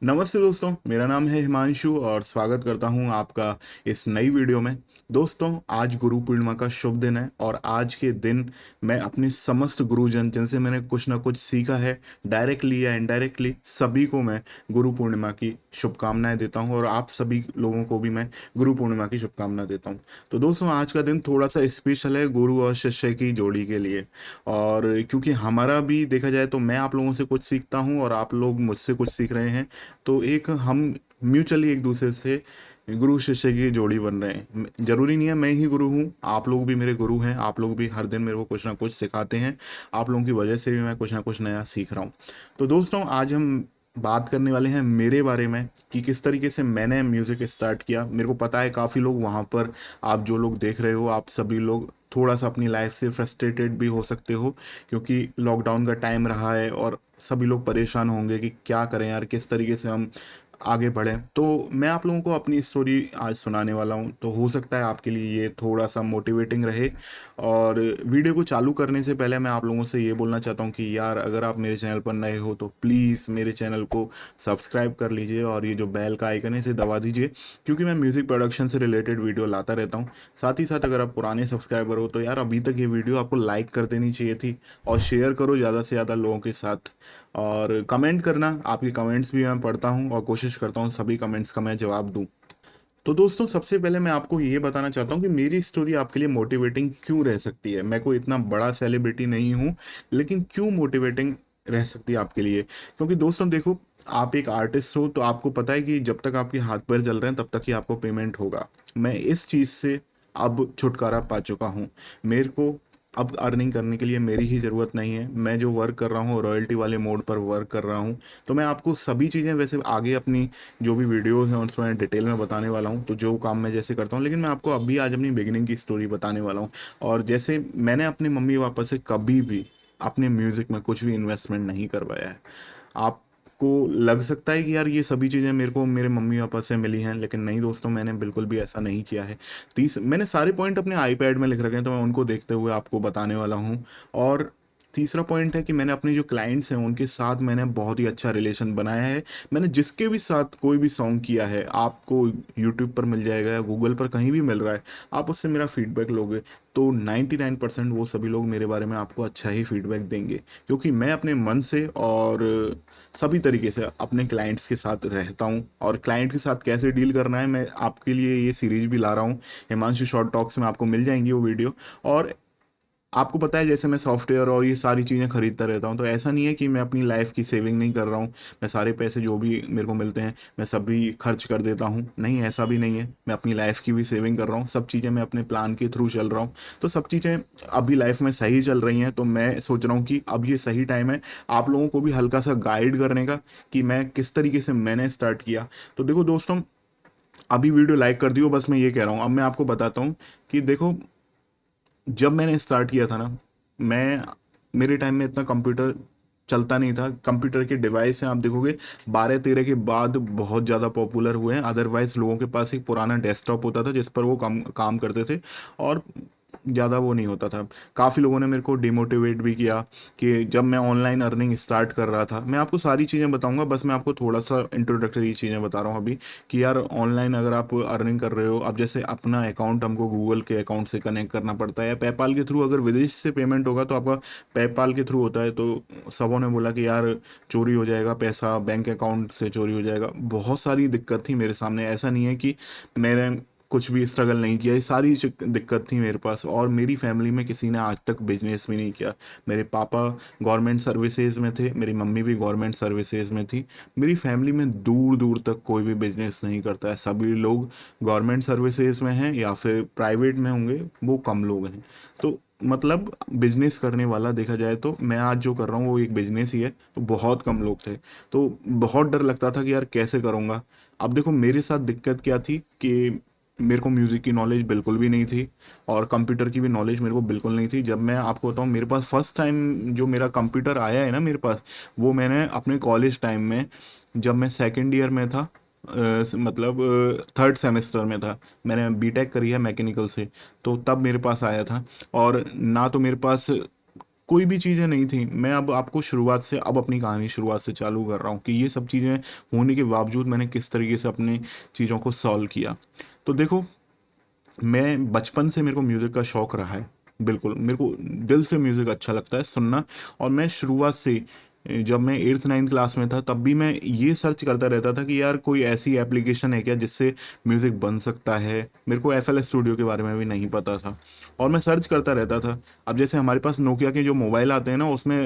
नमस्ते दोस्तों, मेरा नाम है हिमांशु और स्वागत करता हूं आपका इस नई वीडियो में। दोस्तों, आज गुरु पूर्णिमा का शुभ दिन है और आज के दिन मैं अपने समस्त गुरुजन जिनसे मैंने कुछ ना कुछ सीखा है, डायरेक्टली या इनडायरेक्टली, सभी को मैं गुरु पूर्णिमा की शुभकामनाएं देता हूं और आप सभी लोगों को भी मैं गुरु पूर्णिमा की शुभकामनाएं देता हूं। तो दोस्तों, आज का दिन थोड़ा सा स्पेशल है गुरु और शिष्य की जोड़ी के लिए। और क्योंकि हमारा भी देखा जाए तो मैं आप लोगों से कुछ सीखता हूं और आप लोग मुझसे कुछ सीख रहे हैं, तो एक हम म्यूचुअली एक दूसरे से गुरु शिष्य की जोड़ी बन रहे हैं। जरूरी नहीं है मैं ही गुरु हूँ, आप लोग भी मेरे गुरु हैं, आप लोग भी हर दिन मेरे को कुछ ना कुछ सिखाते हैं। आप लोगों की वजह से भी मैं कुछ ना कुछ नया सीख रहा हूँ। तो दोस्तों, आज हम बात करने वाले हैं मेरे बारे में कि किस तरीके से मैंने म्यूज़िक स्टार्ट किया। मेरे को पता है काफ़ी लोग वहाँ पर, आप जो लोग देख रहे हो, आप सभी लोग थोड़ा सा अपनी लाइफ से फ्रस्ट्रेटेड भी हो सकते हो, क्योंकि लॉकडाउन का टाइम रहा है और सभी लोग परेशान होंगे कि क्या करें यार, किस तरीके से हम आगे बढ़ें। तो मैं आप लोगों को अपनी स्टोरी आज सुनाने वाला हूँ, तो हो सकता है आपके लिए ये थोड़ा सा मोटिवेटिंग रहे। और वीडियो को चालू करने से पहले मैं आप लोगों से ये बोलना चाहता हूँ कि यार, अगर आप मेरे चैनल पर नए हो तो प्लीज़ मेरे चैनल को सब्सक्राइब कर लीजिए और ये जो बेल का आइकन है इसे दबा दीजिए, क्योंकि मैं म्यूज़िक प्रोडक्शन से रिलेटेड वीडियो लाता रहता हूँ। साथ ही साथ अगर आप पुराने सब्सक्राइबर हो तो यार, अभी तक ये वीडियो आपको लाइक कर देनी चाहिए थी और शेयर करो ज़्यादा से ज़्यादा लोगों के साथ। और कमेंट करना, आपके कमेंट्स भी मैं पढ़ता हूँ और कोशिश करता हूँ सभी कमेंट्स का मैं जवाब दूँ। तो दोस्तों, सबसे पहले मैं आपको ये बताना चाहता हूँ कि मेरी स्टोरी आपके लिए मोटिवेटिंग क्यों रह सकती है। मैं कोई इतना बड़ा सेलिब्रिटी नहीं हूँ, लेकिन क्यों मोटिवेटिंग रह सकती है आपके लिए, क्योंकि दोस्तों देखो, आप एक आर्टिस्ट हो तो आपको पता है कि जब तक आपके हाथ पैर चल रहे हैं तब तक ही आपको पेमेंट होगा। मैं इस चीज़ से अब छुटकारा पा चुका हूँ। मेरे को अब अर्निंग करने के लिए मेरी ही ज़रूरत नहीं है। मैं जो वर्क कर रहा हूँ रॉयल्टी वाले मोड पर वर्क कर रहा हूँ। तो मैं आपको सभी चीज़ें वैसे आगे अपनी जो भी वीडियोस हैं उसमें डिटेल में बताने वाला हूँ, तो जो काम मैं जैसे करता हूँ, लेकिन मैं आपको अभी आज अपनी बिगिनिंग की स्टोरी बताने वाला हूँ। और जैसे मैंने अपने मम्मी पापा से कभी भी अपने म्यूज़िक में कुछ भी इन्वेस्टमेंट नहीं करवाया है। आपको लग सकता है कि यार ये सभी चीज़ें मेरे को मेरे मम्मी पापा से मिली हैं, लेकिन नहीं दोस्तों, मैंने बिल्कुल भी ऐसा नहीं किया है। मैंने सारे पॉइंट अपने आईपैड में लिख रखे हैं, तो मैं उनको देखते हुए आपको बताने वाला हूँ। और तीसरा पॉइंट है कि मैंने अपने जो क्लाइंट्स हैं उनके साथ मैंने बहुत ही अच्छा रिलेशन बनाया है। मैंने जिसके भी साथ कोई भी सॉन्ग किया है, आपको यूट्यूब पर मिल जाएगा या गूगल पर कहीं भी मिल रहा है, आप उससे मेरा फीडबैक लोगे तो 99% वो सभी लोग मेरे बारे में आपको अच्छा ही फीडबैक देंगे, क्योंकि मैं अपने मन से और सभी तरीके से अपने क्लाइंट्स के साथ रहता हूँ। और क्लाइंट के साथ कैसे डील करना है, मैं आपके लिए ये सीरीज भी ला रहा हूँ। हिमांशु शॉर्ट टॉक्स में आपको मिल जाएंगी वो वीडियो। और आपको पता है, जैसे मैं सॉफ्टवेयर और ये सारी चीज़ें खरीदता रहता हूँ, तो ऐसा नहीं है कि मैं अपनी लाइफ की सेविंग नहीं कर रहा हूँ। मैं सारे पैसे जो भी मेरे को मिलते हैं मैं सभी खर्च कर देता हूँ, नहीं, ऐसा भी नहीं है। मैं अपनी लाइफ की भी सेविंग कर रहा हूँ, सब चीज़ें मैं अपने प्लान के थ्रू चल रहा हूँ। तो सब चीज़ें अभी लाइफ में सही चल रही हैं, तो मैं सोच रहा हूँ कि अब ये सही टाइम है आप लोगों को भी हल्का सा गाइड करने का, कि मैं किस तरीके से मैंने स्टार्ट किया। तो देखो दोस्तों, अभी वीडियो लाइक कर दियो, बस मैं ये कह रहा हूँ। अब मैं आपको बताता हूँ कि देखो, जब मैंने स्टार्ट किया था ना, मैं मेरे टाइम में इतना कंप्यूटर चलता नहीं था। कंप्यूटर के डिवाइस हैं, आप देखोगे 12-13 के बाद बहुत ज़्यादा पॉपुलर हुए हैं। अदरवाइज लोगों के पास एक पुराना डेस्कटॉप होता था जिस पर वो काम करते थे, और ज़्यादा वो नहीं होता था। काफ़ी लोगों ने मेरे को डिमोटिवेट भी किया कि जब मैं ऑनलाइन अर्निंग स्टार्ट कर रहा था, मैं आपको सारी चीज़ें बताऊंगा, बस मैं आपको थोड़ा सा इंट्रोडक्टरी चीज़ें बता रहा हूँ अभी, कि यार ऑनलाइन अगर आप अर्निंग कर रहे हो, अब जैसे अपना अकाउंट हमको गूगल के अकाउंट से कनेक्ट करना पड़ता है, या पेपाल के थ्रू अगर विदेश से पेमेंट होगा तो आपका पेपाल के थ्रू होता है। तो सबों ने बोला कि यार चोरी हो जाएगा पैसा, बैंक अकाउंट से चोरी हो जाएगा। बहुत सारी दिक्कत थी मेरे सामने, ऐसा नहीं है कि मैंने कुछ भी स्ट्रगल नहीं किया, ये सारी दिक्कत थी मेरे पास। और मेरी फैमिली में किसी ने आज तक बिजनेस भी नहीं किया। मेरे पापा गवर्नमेंट सर्विसेज में थे, मेरी मम्मी भी गवर्नमेंट सर्विसेज में थी। मेरी फैमिली में दूर दूर तक कोई भी बिजनेस नहीं करता है। सभी लोग गवर्नमेंट सर्विसेज में हैं या फिर प्राइवेट में होंगे, वो कम लोग हैं। तो मतलब बिजनेस करने वाला देखा जाए तो मैं आज जो कर रहा हूँ वो एक बिजनेस ही है। तो बहुत कम लोग थे, तो बहुत डर लगता था कि यार कैसे करूँगा। अब देखो मेरे साथ दिक्कत क्या थी कि मेरे को म्यूज़िक की नॉलेज बिल्कुल भी नहीं थी, और कंप्यूटर की भी नॉलेज मेरे को बिल्कुल नहीं थी। जब मैं आपको बताऊँ, मेरे पास फर्स्ट टाइम जो मेरा कंप्यूटर आया है ना मेरे पास, वो मैंने अपने कॉलेज टाइम में, जब मैं सेकेंड ईयर में था, मतलब थर्ड सेमेस्टर में था। मैंने बीटेक करी है मैकेनिकल से, तो तब मेरे पास आया था। और ना तो मेरे पास कोई भी चीज़ें नहीं थी। मैं अब आपको शुरुआत से, अब अपनी कहानी शुरुआत से चालू कर रहा हूँ कि ये सब चीज़ें होने के बावजूद मैंने किस तरीके से अपनी चीज़ों को सॉल्व किया। तो देखो, मैं बचपन से मेरे को म्यूज़िक का शौक़ रहा है। बिल्कुल, मेरे को दिल से म्यूज़िक अच्छा लगता है सुनना। और मैं शुरुआत से, जब मैं 8th 9th क्लास में था तब भी मैं ये सर्च करता रहता था कि यार कोई ऐसी एप्लीकेशन है क्या जिससे म्यूज़िक बन सकता है। मेरे को एफएल स्टूडियो के बारे में भी नहीं पता था और मैं सर्च करता रहता था। अब जैसे हमारे पास नोकिया के जो मोबाइल आते हैं ना, उसमें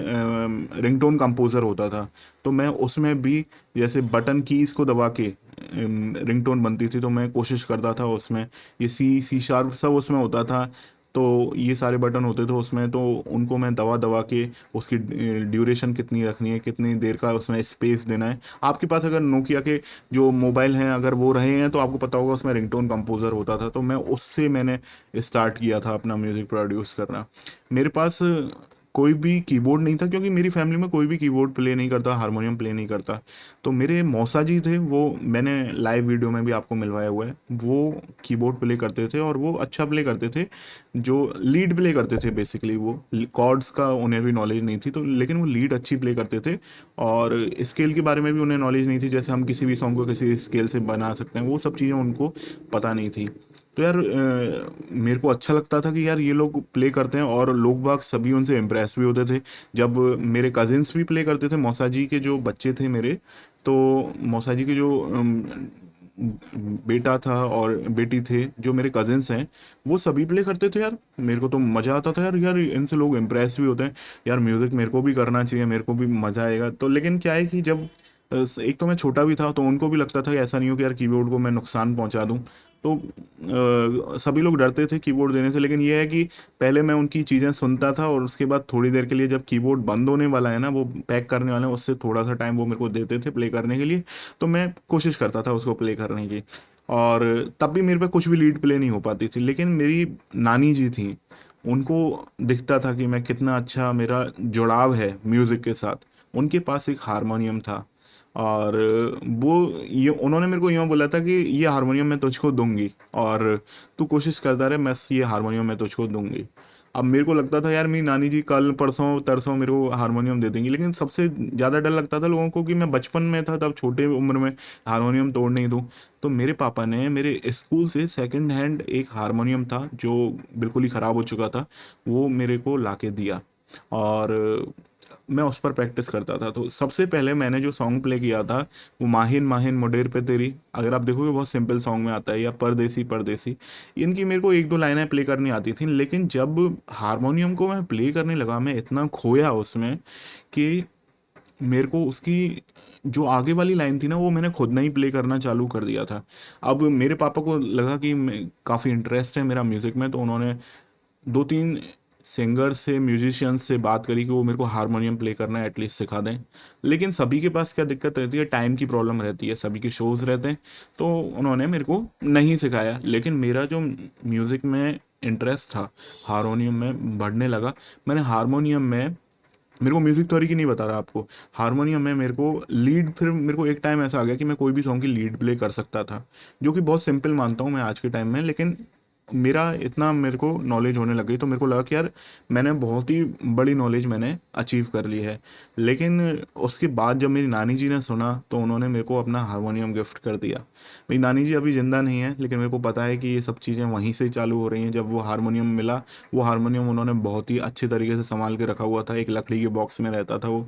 रिंगटोन कंपोज़र होता था। तो मैं उसमें भी जैसे बटन कीज़ को दबा के रिंगटोन बनती थी, तो मैं कोशिश करता था उसमें। ये सी शार्प सब उसमें होता था, तो ये सारे बटन होते थे उसमें, तो उनको मैं दबा दबा के उसकी ड्यूरेशन कितनी रखनी है, कितनी देर का उसमें स्पेस देना है। आपके पास अगर नोकिया के जो मोबाइल हैं अगर वो रहे हैं तो आपको पता होगा उसमें रिंगटोन कंपोज़र होता था। तो मैं उससे मैंने स्टार्ट किया था अपना म्यूज़िक प्रोड्यूस करना। मेरे पास कोई भी कीबोर्ड नहीं था, क्योंकि मेरी फैमिली में कोई भी कीबोर्ड प्ले नहीं करता, हारमोनियम प्ले नहीं करता। तो मेरे मौसा जी थे, वो मैंने लाइव वीडियो में भी आपको मिलवाया हुआ है, वो कीबोर्ड प्ले करते थे और वो अच्छा प्ले करते थे। जो लीड प्ले करते थे बेसिकली, वो कॉर्ड्स का उन्हें भी नॉलेज नहीं थी, तो लेकिन वो लीड अच्छी प्ले करते थे। और स्केल के बारे में भी उन्हें नॉलेज नहीं थी, जैसे हम किसी भी सॉन्ग को किसी स्केल से बना सकते हैं, वो सब चीज़ें उनको पता नहीं थी। तो यार मेरे को अच्छा लगता था कि यार ये लोग प्ले करते हैं, और लोग बाग सभी उनसे इम्प्रेस भी होते थे। जब मेरे कजिन्स भी प्ले करते थे, मौसा जी के जो बच्चे थे मेरे, तो मौसा जी के जो बेटा था और बेटी थे जो मेरे कजिन्स हैं, वो सभी प्ले करते थे। यार मेरे को तो मज़ा आता था, यार यार इनसे लोग इम्प्रेस भी होते हैं। यार म्यूज़िक मेरे को भी करना चाहिए, मेरे को भी मज़ा आएगा। तो लेकिन क्या है कि जब एक तो मैं छोटा भी था, तो उनको भी लगता था कि ऐसा नहीं हो कि यार कीबोर्ड को मैं नुकसान पहुंचा दूं। तो सभी लोग डरते थे कीबोर्ड देने से। लेकिन ये है कि पहले मैं उनकी चीज़ें सुनता था, और उसके बाद थोड़ी देर के लिए जब कीबोर्ड बंद होने वाला है ना, वो पैक करने वाले हैं, उससे थोड़ा सा टाइम वो मेरे को देते थे प्ले करने के लिए। तो मैं कोशिश करता था उसको प्ले करने की। और तब भी मेरे पे कुछ भी लीड प्ले नहीं हो पाती थी। लेकिन मेरी नानी जी थी, उनको दिखता था कि मैं कितना अच्छा, मेरा जुड़ाव है म्यूज़िक के साथ। उनके पास एक हारमोनियम था, और वो ये उन्होंने मेरे को यूँ बोला था कि ये हारमोनियम मैं तुझको दूंगी, और तू कोशिश करता रहे, मैं ये हारमोनियम मैं तुझको दूंगी। अब मेरे को लगता था यार मेरी नानी जी कल परसों तरसों मेरे को हारमोनियम दे देंगी। लेकिन सबसे ज़्यादा डर लगता था लोगों को कि मैं बचपन में था तब, छोटे उम्र में हारमोनियम तोड़ नहीं दूँ। तो मेरे पापा ने मेरे स्कूल से सेकंड हैंड एक हारमोनियम था जो बिल्कुल ही ख़राब हो चुका था, वो मेरे को ला के दिया। और मैं उस पर प्रैक्टिस करता था। तो सबसे पहले मैंने जो सॉन्ग प्ले किया था वो माहिन माहिन मुडेर पे तेरी, अगर आप देखोगे बहुत सिंपल सॉन्ग में आता है, या परदेसी परदेसी। इनकी मेरे को एक दो लाइनें प्ले करनी आती थी। लेकिन जब हारमोनियम को मैं प्ले करने लगा, मैं इतना खोया उसमें कि मेरे को उसकी जो आगे वाली लाइन थी ना, वो मैंने खुद नहीं प्ले करना चालू कर दिया था। अब मेरे पापा को लगा कि मैं काफ़ी इंटरेस्ट है मेरा म्यूज़िक में, तो उन्होंने दो तीन सिंगर से, म्यूजिशियंस से बात करी कि वो मेरे को हारमोनियम प्ले करना एटलीस्ट सिखा दें। लेकिन सभी के पास क्या दिक्कत रहती है, टाइम की प्रॉब्लम रहती है, सभी के शोज़ रहते हैं, तो उन्होंने मेरे को नहीं सिखाया। लेकिन मेरा जो म्यूज़िक में इंटरेस्ट था, हारमोनियम में बढ़ने लगा। मैंने हारमोनियम में, मेरे को म्यूज़िक थ्योरी की नहीं बता रहा आपको, हारमोनियम में मेरे को लीड, फिर मेरे को एक टाइम ऐसा आ गया कि मैं कोई भी सॉन्ग की लीड प्ले कर सकता था, जो कि बहुत सिंपल मानता हूँ मैं आज के टाइम में। लेकिन मेरा इतना मेरे को नॉलेज होने लग गई, तो मेरे को लगा कि यार मैंने बहुत ही बड़ी नॉलेज मैंने अचीव कर ली है। लेकिन उसके बाद जब मेरी नानी जी ने सुना, तो उन्होंने मेरे को अपना हारमोनियम गिफ्ट कर दिया। मेरी नानी जी अभी ज़िंदा नहीं है, लेकिन मेरे को पता है कि ये सब चीज़ें वहीं से चालू हो रही हैं। जब वो हारमोनियम मिला, वो हारमोनियम उन्होंने बहुत ही अच्छे तरीके से संभाल के रखा हुआ था, एक लकड़ी के बॉक्स में रहता था वो,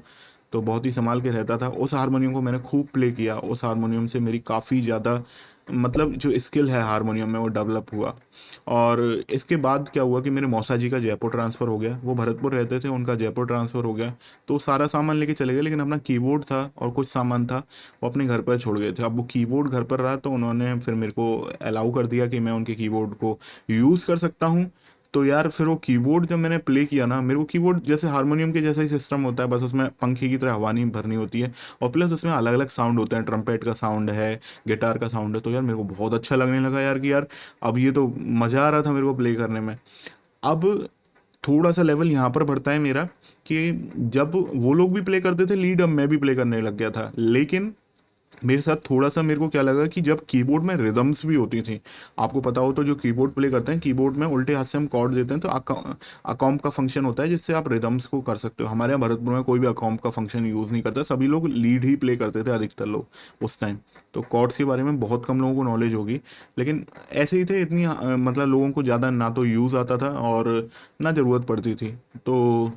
तो बहुत ही संभाल के रहता था। उस हारमोनियम को मैंने खूब प्ले किया, उस हारमोनियम से मेरी काफ़ी ज़्यादा, मतलब जो स्किल है हारमोनियम में, वो डेवलप हुआ। और इसके बाद क्या हुआ कि मेरे मौसा जी का जयपुर ट्रांसफ़र हो गया, वो भरतपुर रहते थे, उनका जयपुर ट्रांसफ़र हो गया। तो सारा सामान लेके चले गए, लेकिन अपना कीबोर्ड था और कुछ सामान था वो अपने घर पर छोड़ गए थे। अब वो कीबोर्ड घर पर रहा, तो उन्होंने फिर मेरे को अलाउ कर दिया कि मैं उनके कीबोर्ड को यूज़ कर सकता हूँ। तो यार फिर वो कीबोर्ड जब मैंने प्ले किया ना, मेरे को कीबोर्ड जैसे हारमोनियम के जैसा ही सिस्टम होता है, बस उसमें पंखे की तरह हवा नहीं भरनी होती है, और प्लस उसमें अलग अलग साउंड होते हैं, ट्रम्पेट का साउंड है, गिटार का साउंड है। तो यार मेरे को बहुत अच्छा लगने लगा यार कि यार अब ये तो मज़ा आ रहा था मेरे को प्ले करने में। अब थोड़ा सा लेवल यहाँ पर बढ़ता है मेरा कि जब वो लोग भी प्ले करते थे लीड, अब मैं भी प्ले करने लग गया था। लेकिन मेरे साथ थोड़ा सा मेरे को क्या लगा कि जब कीबोर्ड में रिदम्स भी होती थी, आपको पता हो तो जो कीबोर्ड प्ले करते हैं, कीबोर्ड में उल्टे हाथ से हम कॉर्ड देते हैं तो अकॉम्प का फंक्शन होता है जिससे आप रिदम्स को कर सकते हो। हमारे यहाँ भरतपुर में कोई भी अकॉम्प का फंक्शन यूज़ नहीं करता, सभी लोग लीड ही प्ले करते थे अधिकतर लोग उस टाइम। तो कॉर्ड्स के बारे में बहुत कम लोगों को नॉलेज होगी, लेकिन ऐसे ही थे, इतनी मतलब लोगों को ज़्यादा ना तो यूज़ आता था और ना ज़रूरत पड़ती थी। तो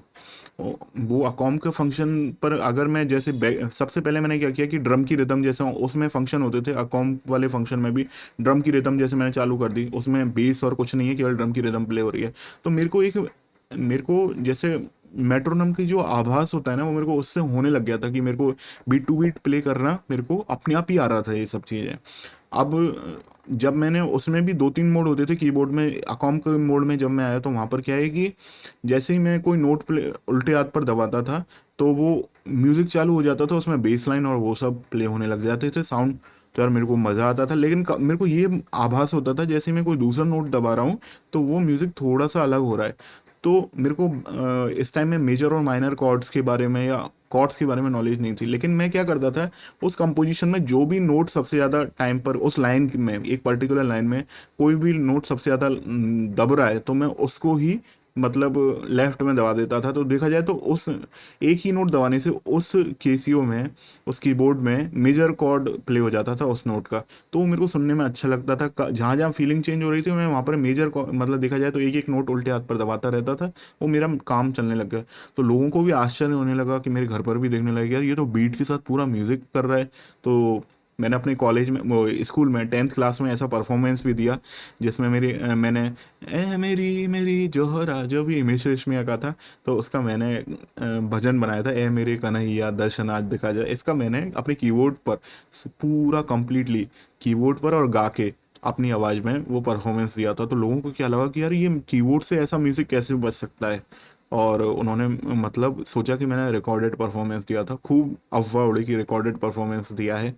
वो अकॉम के फंक्शन पर अगर मैं जैसे सबसे पहले मैंने क्या किया कि ड्रम की रिदम जैसे उसमें फंक्शन होते थे, अकॉम वाले फंक्शन में भी ड्रम की रिदम जैसे मैंने चालू कर दी, उसमें बेस और कुछ नहीं है, केवल ड्रम की रिदम प्ले हो रही है। तो मेरे को जैसे मेट्रोनम की जो आभास होता है ना, वो मेरे को उससे होने लग गया था कि मेरे को बीट टू बीट प्ले करना मेरे को अपने आप ही आ रहा था ये सब चीज़ें। अब जब मैंने उसमें भी 2-3 मोड होते थे कीबोर्ड में, अकॉम के मोड में जब मैं आया तो वहाँ पर क्या है कि जैसे ही मैं कोई नोट प्ले उल्टे हाथ पर दबाता था तो वो म्यूज़िक चालू हो जाता था, उसमें बेस लाइन और वो सब प्ले होने लग जाते थे साउंड। तो यार मेरे को मज़ा आता था, लेकिन मेरे को ये आभास होता था जैसे मैं कोई दूसरा नोट दबा रहा हूँ तो वो म्यूज़िक थोड़ा सा अलग हो रहा है। तो मेरे को इस टाइम में मेजर और माइनर कॉर्ड्स के बारे में या कॉर्ड्स के बारे में नॉलेज नहीं थी, लेकिन मैं क्या करता था, उस कंपोजिशन में जो भी नोट सबसे ज़्यादा टाइम पर उस लाइन में, एक पर्टिकुलर लाइन में कोई भी नोट सबसे ज़्यादा दब रहा है तो मैं उसको ही मतलब लेफ्ट में दबा देता था। तो देखा जाए तो उस एक ही नोट दबाने से उस केसियो में, उस कीबोर्ड में मेजर कॉर्ड प्ले हो जाता था उस नोट का। तो वो मेरे को सुनने में अच्छा लगता था, जहाँ जहाँ फीलिंग चेंज हो रही थी मैं वहाँ पर मेजर मतलब देखा जाए तो एक एक नोट उल्टे हाथ पर दबाता रहता था, वो मेरा काम चलने लग गया। तो लोगों को भी आश्चर्य होने लगा कि मेरे घर पर भी देखने लगे यार ये तो बीट के साथ पूरा म्यूजिक कर रहा है। तो मैंने अपने कॉलेज में, वो स्कूल में 10th क्लास में ऐसा परफॉर्मेंस भी दिया जिसमें मैंने ए मेरी मेरी जोहरा जो भी हिमेश रेशमिया का था, तो उसका मैंने भजन बनाया था, ए मेरे कन्हैया दर्शन आज दिखा जाए। इसका मैंने अपने कीबोर्ड पर पूरा कंप्लीटली कीबोर्ड पर और गा के अपनी आवाज़ में वो परफॉर्मेंस दिया था। तो लोगों को क्या लगा कि यार ये कीबोर्ड से ऐसा म्यूज़िक कैसे बच सकता है, और उन्होंने मतलब सोचा कि मैंने रिकॉर्डेड परफॉर्मेंस दिया था, खूब अफवाह उड़ी कि रिकॉर्डेड परफॉर्मेंस दिया है।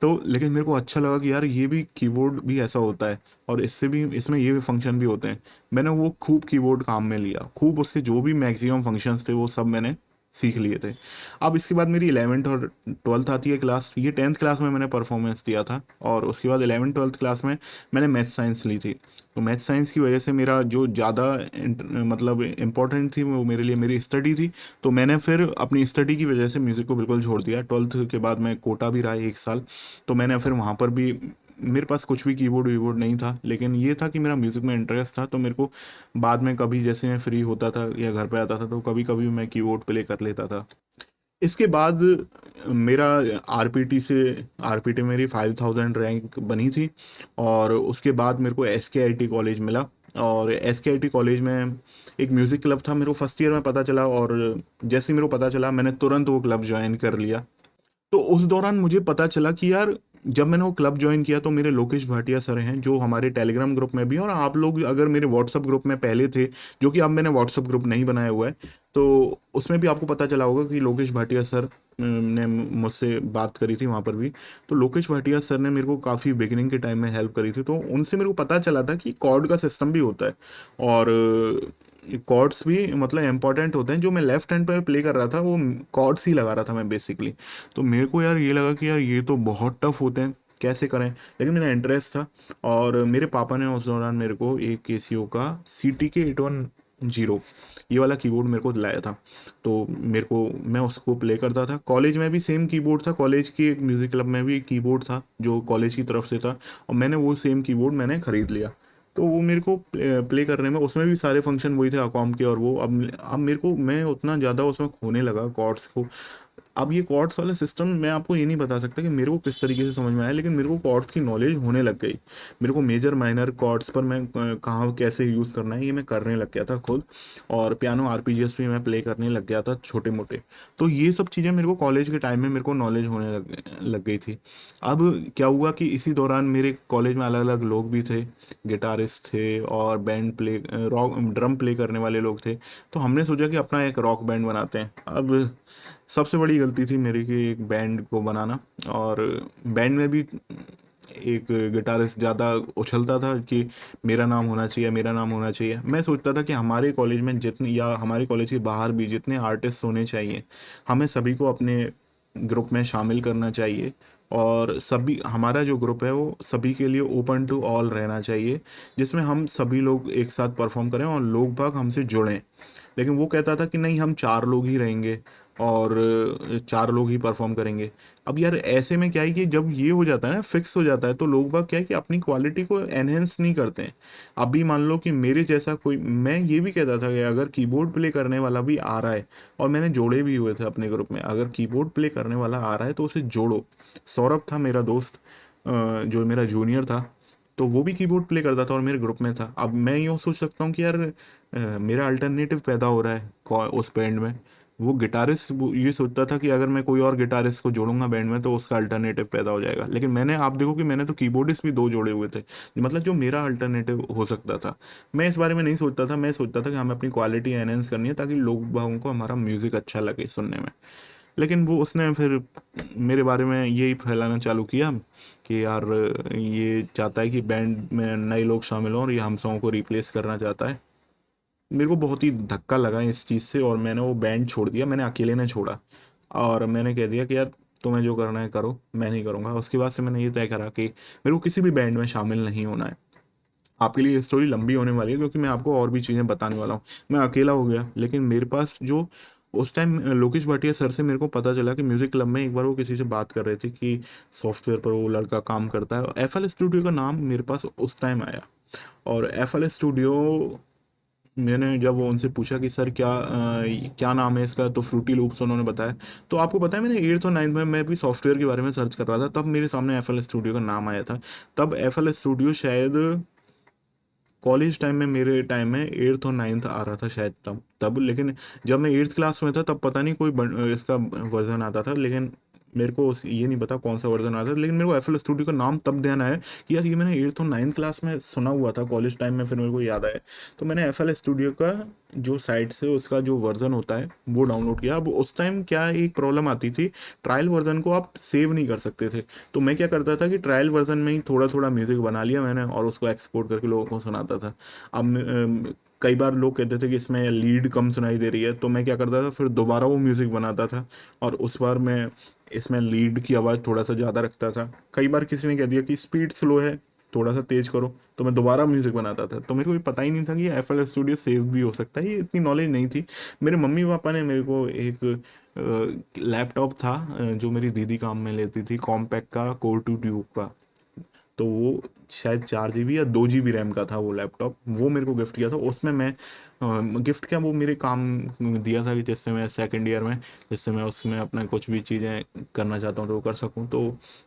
तो लेकिन मेरे को अच्छा लगा कि यार ये भी कीबोर्ड भी ऐसा होता है और इससे भी, इसमें ये भी फंक्शन भी होते हैं। मैंने वो खूब कीबोर्ड काम में लिया, खूब उसके जो भी मैक्सिमम फंक्शंस थे वो सब मैंने सीख लिए थे। अब इसके बाद मेरी 11th और 12th आती है क्लास, ये 10th क्लास में मैंने परफॉर्मेंस दिया था, और उसके बाद 11th 12th क्लास में मैंने मैथ साइंस ली थी। तो मैथ साइंस की वजह से मेरा जो ज़्यादा मतलब इम्पोर्टेंट थी वो मेरे लिए मेरी स्टडी थी। तो मैंने फिर अपनी स्टडी की वजह से म्यूज़िक को बिल्कुल छोड़ दिया। 12th के बाद मैं कोटा भी रहा 1 साल, तो मैंने फिर वहाँ पर भी, मेरे पास कुछ भी कीबोर्ड वीबोर्ड नहीं था, लेकिन ये था कि मेरा म्यूज़िक में इंटरेस्ट था। तो मेरे को बाद में कभी जैसे मैं फ्री होता था या घर पे आता था तो कभी कभी मैं कीबोर्ड प्ले कर लेता था। इसके बाद मेरा आरपीटी से, आरपीटी मेरी 5000 रैंक बनी थी, और उसके बाद मेरे को एसकेआईटी कॉलेज मिला। और एसकेआईटी कॉलेज में एक म्यूज़िक क्लब था, मेरे को फर्स्ट ईयर में पता चला, और जैसे ही मेरे को पता चला मैंने तुरंत वो क्लब ज्वाइन कर लिया। तो उस दौरान मुझे पता चला कि यार जब मैंने वो क्लब ज्वाइन किया तो मेरे लोकेश भाटिया सर हैं जो हमारे टेलीग्राम ग्रुप में भी हैं, और आप लोग अगर मेरे व्हाट्सअप ग्रुप में पहले थे, जो कि अब मैंने व्हाट्सअप ग्रुप नहीं बनाया हुआ है, तो उसमें भी आपको पता चला होगा कि लोकेश भाटिया सर ने मुझसे बात करी थी वहाँ पर भी। तो लोकेश भाटिया सर ने मेरे को काफ़ी बिगिनिंग के टाइम में हेल्प करी थी, तो उनसे मेरे को पता चला था कि कॉर्ड का सिस्टम भी होता है, और कॉर्ड्स भी मतलब इंपॉर्टेंट होते हैं। जो मैं लेफ्ट हैंड पे प्ले कर रहा था वो कॉर्ड्स ही लगा रहा था मैं बेसिकली। तो मेरे को यार ये लगा कि यार ये तो बहुत टफ होते हैं, कैसे करें, लेकिन मेरा इंटरेस्ट था। और मेरे पापा ने उस दौरान मेरे को एक केसियो का CTK 810 ये वाला कीबोर्ड मेरे को दिलाया था। तो मेरे को, मैं उसको प्ले करता था, कॉलेज में भी सेम कीबोर्ड था, कॉलेज के एक म्यूज़िक क्लब में भी एक कीबोर्ड था जो कॉलेज की तरफ से था, और मैंने वो सेम कीबोर्ड मैंने ख़रीद लिया। तो वो मेरे को प्ले करने में, उसमें भी सारे फंक्शन वही थे अकॉम के, और वो अब मेरे को, मैं उतना ज़्यादा उसमें खोने लगा कॉर्ड्स को। अब ये कॉर्ड्स वाला सिस्टम मैं आपको ये नहीं बता सकता कि मेरे को किस तरीके से समझ में आया, लेकिन मेरे को कॉर्ड्स की नॉलेज होने लग गई। मेरे को मेजर माइनर कॉर्ड्स पर मैं कहाँ कैसे यूज़ करना है ये मैं करने लग गया था खुद, और पियानो आरपीजीएस भी मैं प्ले करने लग गया था छोटे मोटे। तो ये सब चीज़ें मेरे को कॉलेज के टाइम में मेरे को नॉलेज होने लग गई थी। अब क्या हुआ कि इसी दौरान मेरे कॉलेज में अलग अलग लोग भी थे, गिटारिस्ट थे और band play, rock drum play करने वाले लोग थे। तो हमने सोचा कि अपना एक रॉक बैंड बनाते हैं। अब सबसे बड़ी गलती थी मेरी कि एक बैंड को बनाना, और बैंड में भी एक गिटारिस्ट ज़्यादा उछलता था कि मेरा नाम होना चाहिए, मेरा नाम होना चाहिए। मैं सोचता था कि हमारे कॉलेज में जितने, या हमारे कॉलेज के बाहर भी जितने आर्टिस्ट होने चाहिए, हमें सभी को अपने ग्रुप में शामिल करना चाहिए, और सभी हमारा जो ग्रुप है वो सभी के लिए ओपन टू ऑल रहना चाहिए, जिसमें हम सभी लोग एक साथ परफॉर्म करें और लोग बाग हमसे जुड़ें। लेकिन वो कहता था कि नहीं, हम 4 लोग ही रहेंगे और 4 लोग ही परफॉर्म करेंगे। अब यार ऐसे में क्या है कि जब ये हो जाता है ना, फिक्स हो जाता है, तो लोग बाग क्या है कि अपनी क्वालिटी को एनहेंस नहीं करते हैं। अभी मान लो कि मेरे जैसा कोई, मैं ये भी कहता था कि अगर कीबोर्ड प्ले करने वाला भी आ रहा है, और मैंने जोड़े भी हुए थे अपने ग्रुप में, अगर कीबोर्ड प्ले करने वाला आ रहा है तो उसे जोड़ो। सौरभ था मेरा दोस्त, जो मेरा जूनियर था, तो वो भी कीबोर्ड प्ले करता था और मेरे ग्रुप में था। अब मैं यूँ सोच सकता हूँ कि यार मेरा अल्टरनेटिव पैदा हो रहा है उस बैंड में। वो गिटारिस्ट ये सोचता था कि अगर मैं कोई और गिटारिस्ट को जोड़ूंगा बैंड में तो उसका अल्टरनेटिव पैदा हो जाएगा, लेकिन मैंने, आप देखो कि मैंने तो कीबोर्डिस्ट भी 2 जोड़े हुए थे, मतलब जो मेरा अल्टरनेटिव हो सकता था। मैं इस बारे में नहीं सोचता था, मैं सोचता था कि हमें अपनी क्वालिटी एनहेंस करनी है ताकि लोग बागों को हमारा म्यूज़िक अच्छा लगे सुनने में। लेकिन वो उसने फिर मेरे बारे में यही फैलाना चालू किया कि यार ये चाहता है कि बैंड में नए लोग शामिल हों और ये हम सबों को रिप्लेस करना चाहता है। मेरे को बहुत ही धक्का लगा इस चीज़ से और मैंने वो बैंड छोड़ दिया, मैंने अकेले ने छोड़ा। और मैंने कह दिया कि यार तुम्हें जो करना है करो, मैं नहीं करूँगा। उसके बाद से मैंने ये तय करा कि मेरे को किसी भी बैंड में शामिल नहीं होना है। आपके लिए ये स्टोरी लंबी होने वाली है क्योंकि मैं आपको और भी चीज़ें बताने वाला हूँ। मैं अकेला हो गया, लेकिन मेरे पास जो उस टाइम लोकेश भाटिया सर से मेरे को पता चला कि म्यूज़िक क्लब में एक बार वो किसी से बात कर रहे थे कि सॉफ्टवेयर पर वो लड़का काम करता है, एफ एल स्टूडियो का नाम मेरे पास उस टाइम आया। और एफ एल स्टूडियो, मैंने जब वो उनसे पूछा कि सर क्या नाम है इसका, तो फ्रूटी लूप्स उन्होंने बताया। तो आपको पता है मैंने 8th और 9th में मैं भी सॉफ्टवेयर के बारे में सर्च कर रहा था, तब मेरे सामने एफ एल स्टूडियो का नाम आया था। तब एफ एल स्टूडियो शायद कॉलेज टाइम में, मेरे टाइम में 8th और 9th आ रहा था शायद तब लेकिन जब मैं 8th क्लास में था तब पता नहीं कोई इसका वर्जन आता था, लेकिन मेरे को ये नहीं पता कौन सा वर्जन आता था। लेकिन मेरे को एफ एल स्टूडियो का नाम तब ध्यान आया कि यार ये मैंने 8th और 9th क्लास में सुना हुआ था कॉलेज टाइम में, फिर मेरे को याद आया। तो मैंने एफ एल स्टूडियो का जो साइट से उसका जो वर्जन होता है वो डाउनलोड किया। अब उस टाइम क्या एक प्रॉब्लम आती थी, ट्रायल वर्जन को आप सेव नहीं कर सकते थे। तो मैं क्या करता था कि ट्रायल वर्जन में ही थोड़ा थोड़ा म्यूज़िक बना लिया मैंने और उसको एक्सपोर्ट करके लोगों को सुनाता था। अब कई बार लोग कहते थे कि इसमें लीड कम सुनाई दे रही है, तो मैं क्या करता था, फिर दोबारा वो म्यूज़िक बनाता था और उस बार मैं इसमें लीड की आवाज़ थोड़ा सा ज़्यादा रखता था। कई बार किसी ने कह दिया कि स्पीड स्लो है, थोड़ा सा तेज करो, तो मैं दोबारा म्यूज़िक बनाता था। तो मेरे को ये पता ही नहीं था कि एफ एल स्टूडियो सेव भी हो सकता है, ये इतनी नॉलेज नहीं थी। मेरे मम्मी पापा ने मेरे को एक लैपटॉप था जो मेरी दीदी काम में लेती थी, कॉम्पैक्ट का, कोर टू ट्यूब का। तो वो शायद 4 GB या 2 GB रैम का था वो लैपटॉप, वो मेरे को गिफ्ट किया था। उसमें मैं गिफ्ट क्या, वो मेरे काम दिया था कि जिससे मैं सेकंड ईयर में, जिससे मैं उसमें अपना कुछ भी चीज़ें करना चाहता हूँ तो वो कर सकूँ। तो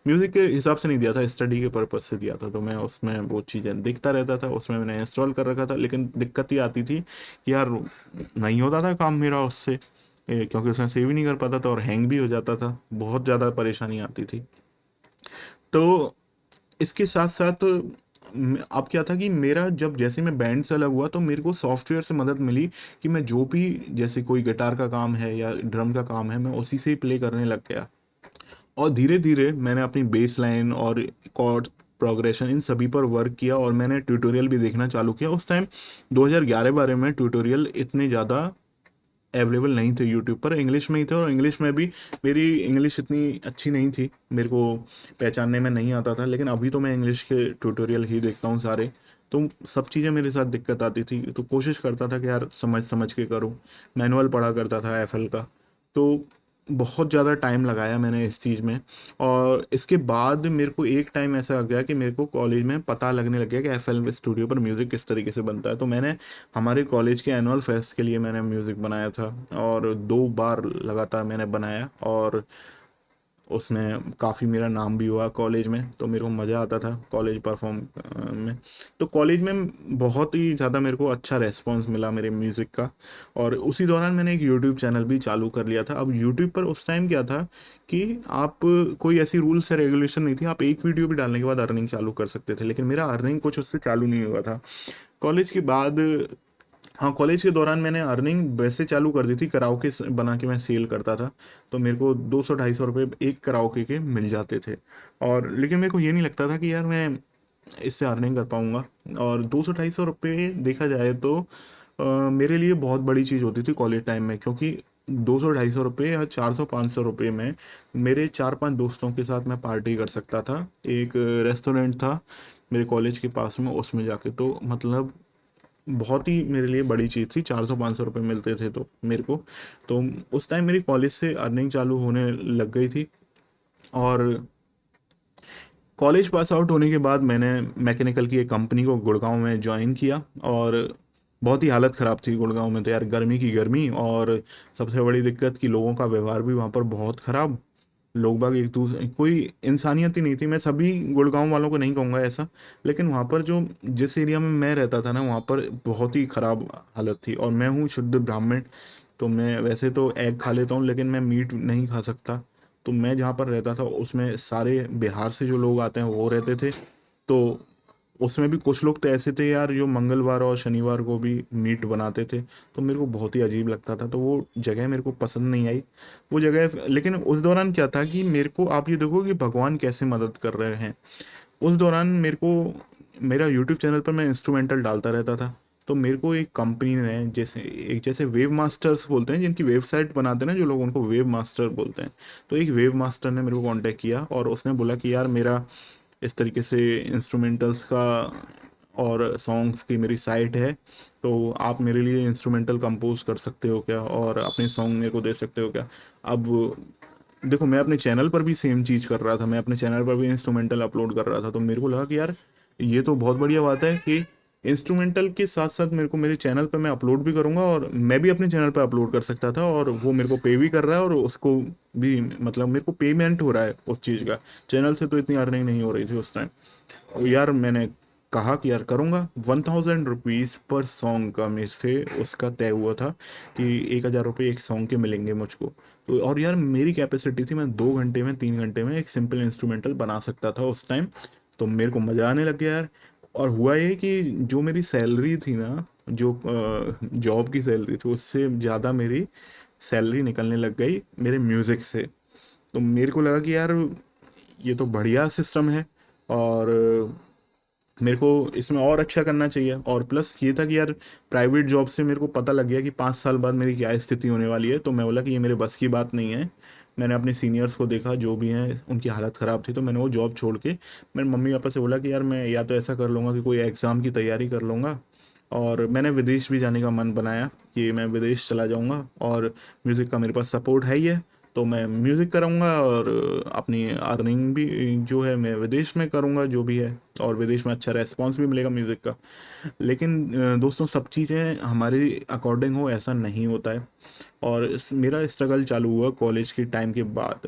म्यूज़िक के हिसाब से नहीं दिया था, स्टडी के पर्पज़ से दिया था। तो मैं उसमें वो चीज़ें देखता रहता था, उसमें मैंने इंस्टॉल कर रखा था। लेकिन दिक्कत ये आती थी कि यार नहीं होता था काम मेरा उससे, क्योंकि उसमें सेव ही नहीं कर पाता था और हैंग भी हो जाता था, बहुत ज़्यादा परेशानी आती थी। तो इसके साथ साथ अब क्या था कि मेरा जब जैसे मैं बैंड से अलग हुआ तो मेरे को सॉफ्टवेयर से मदद मिली कि मैं जो भी, जैसे कोई गिटार का काम है या ड्रम का काम है, मैं उसी से ही प्ले करने लग गया। और धीरे धीरे मैंने अपनी बेस लाइन और कॉर्ड प्रोग्रेशन इन सभी पर वर्क किया और मैंने ट्यूटोरियल भी देखना चालू किया। उस टाइम 2011-12 में ट्यूटोरियल इतने ज़्यादा अवेलेबल नहीं थे यूट्यूब पर, इंग्लिश में ही थे और इंग्लिश में भी मेरी इंग्लिश इतनी अच्छी नहीं थी, मेरे को पहचानने में नहीं आता था। लेकिन अभी तो मैं इंग्लिश के ट्यूटोरियल ही देखता हूँ सारे। तो सब चीज़ें मेरे साथ दिक्कत आती थी, तो कोशिश करता था कि यार समझ समझ के करूँ। मैनुअल पढ़ा करता था एफएल का। तो बहुत ज़्यादा टाइम लगाया मैंने इस चीज़ में। और इसके बाद मेरे को एक टाइम ऐसा आ गया कि मेरे को कॉलेज में पता लगने लग गया कि एफएल स्टूडियो पर म्यूज़िक किस तरीके से बनता है। तो मैंने हमारे कॉलेज के एनुअल फेस्ट के लिए मैंने म्यूज़िक बनाया था और 2 बार लगातार मैंने बनाया और उसमें काफ़ी मेरा नाम भी हुआ कॉलेज में। तो मेरे को मज़ा आता था कॉलेज परफॉर्म में। तो कॉलेज में बहुत ही ज़्यादा मेरे को अच्छा रेस्पॉन्स मिला मेरे म्यूज़िक का। और उसी दौरान मैंने एक यूट्यूब चैनल भी चालू कर लिया था। अब यूट्यूब पर उस टाइम क्या था कि आप, कोई ऐसी रूल्स या रेगुलेशन नहीं थी, आप एक वीडियो भी डालने के बाद अर्निंग चालू कर सकते थे, लेकिन मेरा अर्निंग कुछ उससे चालू नहीं हुआ था कॉलेज के बाद। हाँ, कॉलेज के दौरान मैंने अर्निंग वैसे चालू कर दी थी, कराओके बना के मैं सेल करता था। तो मेरे को 200-250 रुपये एक कराओके के मिल जाते थे। और लेकिन मेरे को ये नहीं लगता था कि यार मैं इससे अर्निंग कर पाऊँगा। और 200-250 रुपये देखा जाए तो मेरे लिए बहुत बड़ी चीज़ होती थी कॉलेज टाइम में, क्योंकि 200-250 रुपये या 400-500 रुपये में मेरे 4-5 दोस्तों के साथ मैं पार्टी कर सकता था। एक रेस्टोरेंट था मेरे कॉलेज के पास में, उसमें जाके, तो मतलब बहुत ही मेरे लिए बड़ी चीज़ थी। 400-500 रुपये मिलते थे तो मेरे को, तो उस टाइम मेरी कॉलेज से अर्निंग चालू होने लग गई थी। और कॉलेज पास आउट होने के बाद मैंने मैकेनिकल की एक कंपनी को गुड़गांव में ज्वाइन किया। और बहुत ही हालत ख़राब थी गुड़गांव में तो यार, गर्मी की गर्मी, और सबसे बड़ी दिक्कत कि लोगों का व्यवहार भी वहाँ पर बहुत ख़राब। लोग बाग एक दूसरे, कोई इंसानियत ही नहीं थी। मैं सभी गुड़गांव वालों को नहीं कहूँगा ऐसा, लेकिन वहाँ पर जो जिस एरिया में मैं रहता था ना, वहाँ पर बहुत ही ख़राब हालत थी। और मैं हूँ शुद्ध ब्राह्मण, तो मैं वैसे तो एग खा लेता हूँ, लेकिन मैं मीट नहीं खा सकता। तो मैं जहाँ पर रहता था उसमें सारे बिहार से जो लोग आते हैं वो रहते थे। तो उसमें भी कुछ लोग तो ऐसे थे यार जो मंगलवार और शनिवार को भी मीट बनाते थे। तो मेरे को बहुत ही अजीब लगता था, तो वो जगह मेरे को पसंद नहीं आई वो जगह। लेकिन उस दौरान क्या था कि मेरे को, आप ये देखो कि भगवान कैसे मदद कर रहे हैं। उस दौरान मेरे को, मेरा यूट्यूब चैनल पर मैं इंस्ट्रूमेंटल डालता रहता था। तो मेरे को एक कंपनी ने, जैसे वेब मास्टर्स बोलते हैं जिनकी वेबसाइट बनाते हैं ना जो लोग, उनको वेब मास्टर बोलते हैं। तो एक वेब मास्टर ने मेरे को कांटेक्ट किया और उसने बोला कि यार मेरा इस तरीके से इंस्ट्रूमेंटल्स का और सॉन्ग्स की मेरी साइट है, तो आप मेरे लिए इंस्ट्रूमेंटल कंपोज कर सकते हो क्या, और अपने सॉन्ग मेरे को दे सकते हो क्या। अब देखो, मैं अपने चैनल पर भी सेम चीज़ कर रहा था, मैं अपने चैनल पर भी इंस्ट्रूमेंटल अपलोड कर रहा था। तो मेरे को लगा कि यार ये तो बहुत बढ़िया बात है कि इंस्ट्रूमेंटल के साथ साथ मेरे को मेरे चैनल पर मैं अपलोड भी करूँगा, और मैं भी अपने चैनल पर अपलोड कर सकता था, और वो मेरे को पे भी कर रहा है, और उसको भी मतलब मेरे को पेमेंट हो रहा है उस चीज़ का। चैनल से तो इतनी अर्निंग नहीं हो रही थी उस टाइम। यार मैंने कहा कि यार करूँगा। 1000 रुपीज़ पर सॉन्ग का मेरे से उसका तय हुआ था कि 1000 रुपये एक सॉन्ग के मिलेंगे मुझको। तो और यार मेरी कैपेसिटी थी, मैं 2 घंटे में 3 घंटे में एक सिंपल इंस्ट्रूमेंटल बना सकता था उस टाइम। तो मेरे को मज़ा आने लग गया यार। और हुआ ये कि जो मेरी सैलरी थी ना, जो जॉब की सैलरी थी, उससे ज़्यादा मेरी सैलरी निकलने लग गई मेरे म्यूज़िक से। तो मेरे को लगा कि यार ये तो बढ़िया सिस्टम है, और मेरे को इसमें और अच्छा करना चाहिए। और प्लस ये था कि यार प्राइवेट जॉब से मेरे को पता लग गया कि 5 साल बाद मेरी क्या स्थिति होने वाली है। तो मैं बोला कि ये मेरे बस की बात नहीं है। मैंने अपने सीनियर्स को देखा जो भी हैं, उनकी हालत ख़राब थी, तो मैंने वो जॉब छोड़ के मैंने मम्मी पापा से बोला कि यार मैं या तो ऐसा कर लूँगा कि कोई एग्ज़ाम की तैयारी कर लूँगा, और मैंने विदेश भी जाने का मन बनाया कि मैं विदेश चला जाऊँगा। और म्यूज़िक का मेरे पास सपोर्ट है ही है, तो मैं म्यूज़िक करूँगा, और अपनी अर्निंग भी जो है मैं विदेश में करूँगा जो भी है, और विदेश में अच्छा रेस्पॉन्स भी मिलेगा म्यूज़िक का। लेकिन दोस्तों, सब चीज़ें हमारे अकॉर्डिंग हो ऐसा नहीं होता है। और मेरा स्ट्रगल चालू हुआ कॉलेज के टाइम के बाद।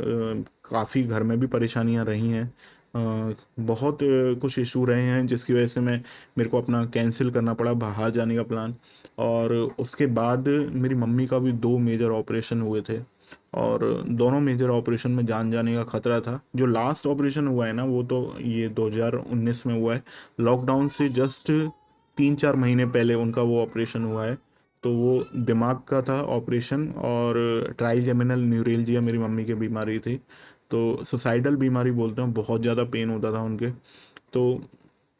काफ़ी घर में भी परेशानियां रही हैं। बहुत कुछ इशू रहे हैं जिसकी वजह से मेरे को अपना कैंसिल करना पड़ा बाहर जाने का प्लान। और उसके बाद मेरी मम्मी का भी 2 मेजर ऑपरेशन हुए थे, और दोनों मेजर ऑपरेशन में जान जाने का खतरा था। जो लास्ट ऑपरेशन हुआ है ना, वो तो ये 2019 में हुआ है। लॉकडाउन से जस्ट 3-4 महीने पहले उनका वो ऑपरेशन हुआ है। तो वो दिमाग का था ऑपरेशन, और ट्राइजेमिनल न्यूरेलजिया मेरी मम्मी की बीमारी थी। तो सुसाइडल बीमारी बोलते हैं, बहुत ज़्यादा पेन होता था उनके। तो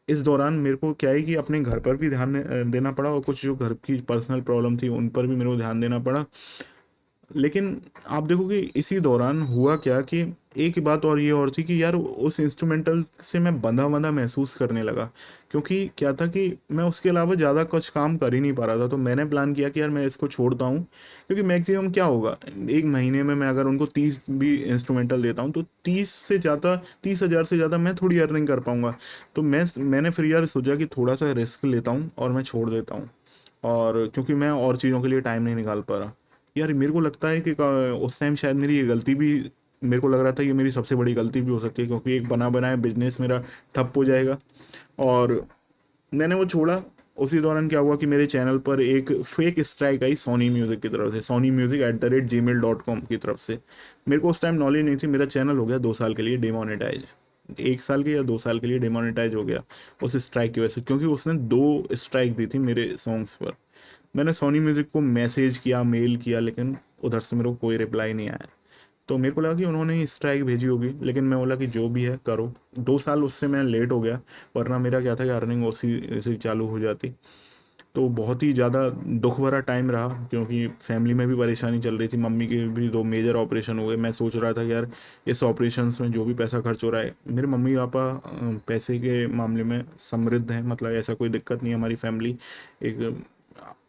इस दौरान मेरे को क्या है कि अपने घर पर भी ध्यान देना पड़ा, और कुछ जो घर की पर्सनल प्रॉब्लम थी उन पर भी मेरे को ध्यान देना पड़ा। लेकिन आप देखोगे इसी दौरान हुआ क्या कि एक बात और ये और थी कि यार उस इंस्ट्रूमेंटल से मैं बंधा बंधा महसूस करने लगा। क्योंकि क्या था कि मैं उसके अलावा ज़्यादा कुछ काम कर ही नहीं पा रहा था। तो मैंने प्लान किया कि यार मैं इसको छोड़ता हूँ, क्योंकि मैक्सिमम क्या होगा, एक महीने में मैं अगर उनको 30 भी इंस्ट्रूमेंटल देता हूँ तो 30 हजार से ज़्यादा मैं थोड़ी अर्निंग कर पाऊँगा। तो मैंने फिर यार सोचा कि थोड़ा सा रिस्क लेता हूँ और मैं छोड़ देता हूँ। और क्योंकि मैं और चीज़ों के लिए टाइम नहीं निकाल पा रहा। यार मेरे को लगता है कि उस टाइम शायद मेरी ये गलती भी, मेरे को लग रहा था ये मेरी सबसे बड़ी गलती भी हो सकती है, क्योंकि एक बना बनाया बिजनेस मेरा ठप हो जाएगा। और मैंने वो छोड़ा। उसी दौरान क्या हुआ कि मेरे चैनल पर एक फेक स्ट्राइक आई सोनी म्यूज़िक की तरफ से, sonymusic@gmail.com की तरफ से। मेरे को उस टाइम नॉलेज नहीं थी। मेरा चैनल हो गया 2 साल के लिए डिमोनेटाइज, 1 साल के या 2 साल के लिए डिमोनेटाइज हो गया उस स्ट्राइक की वजह से, क्योंकि उसने 2 स्ट्राइक दी थी मेरे सॉन्ग्स पर। मैंने सोनी म्यूज़िक को मैसेज किया, मेल किया, लेकिन उधर से मेरे को कोई रिप्लाई नहीं आया। तो मेरे को लगा कि उन्होंने ही स्ट्राइक भेजी होगी, लेकिन मैं बोला कि जो भी है करो। 2 साल उससे मैं लेट हो गया, वरना मेरा क्या था कि अर्निंग उसी से चालू हो जाती। तो बहुत ही ज़्यादा दुख भरा टाइम रहा, क्योंकि फैमिली में भी परेशानी चल रही थी। मम्मी के भी 2 मेजर ऑपरेशन हुए। मैं सोच रहा था कि यार इस ऑपरेशंस में जो भी पैसा खर्च हो रहा है, मेरे मम्मी पापा पैसे के मामले में समृद्ध हैं, मतलब ऐसा कोई दिक्कत नहीं है। हमारी फैमिली एक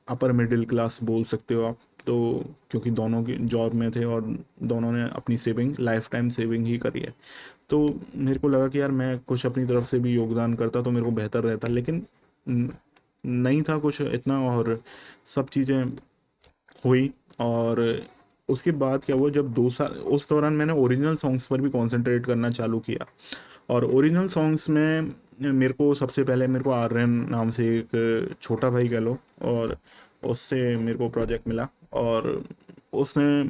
अपर मिडिल क्लास बोल सकते हो आप। तो क्योंकि दोनों की जॉब में थे और दोनों ने अपनी सेविंग, लाइफ टाइम सेविंग ही करी है। तो मेरे को लगा कि यार मैं कुछ अपनी तरफ से भी योगदान करता तो मेरे को बेहतर रहता, लेकिन न- नहीं था कुछ इतना। और सब चीज़ें हुई। और उसके बाद क्या हुआ, जब 2 साल, उस दौरान मैंने ओरिजिनल सॉन्ग्स पर भी कंसंट्रेट करना चालू किया। और ओरिजिनल सॉन्ग्स में मेरे को सबसे पहले, मेरे को आर्यन नाम से एक छोटा भाई कह लो, और उससे मेरे को प्रोजेक्ट मिला। और उसने,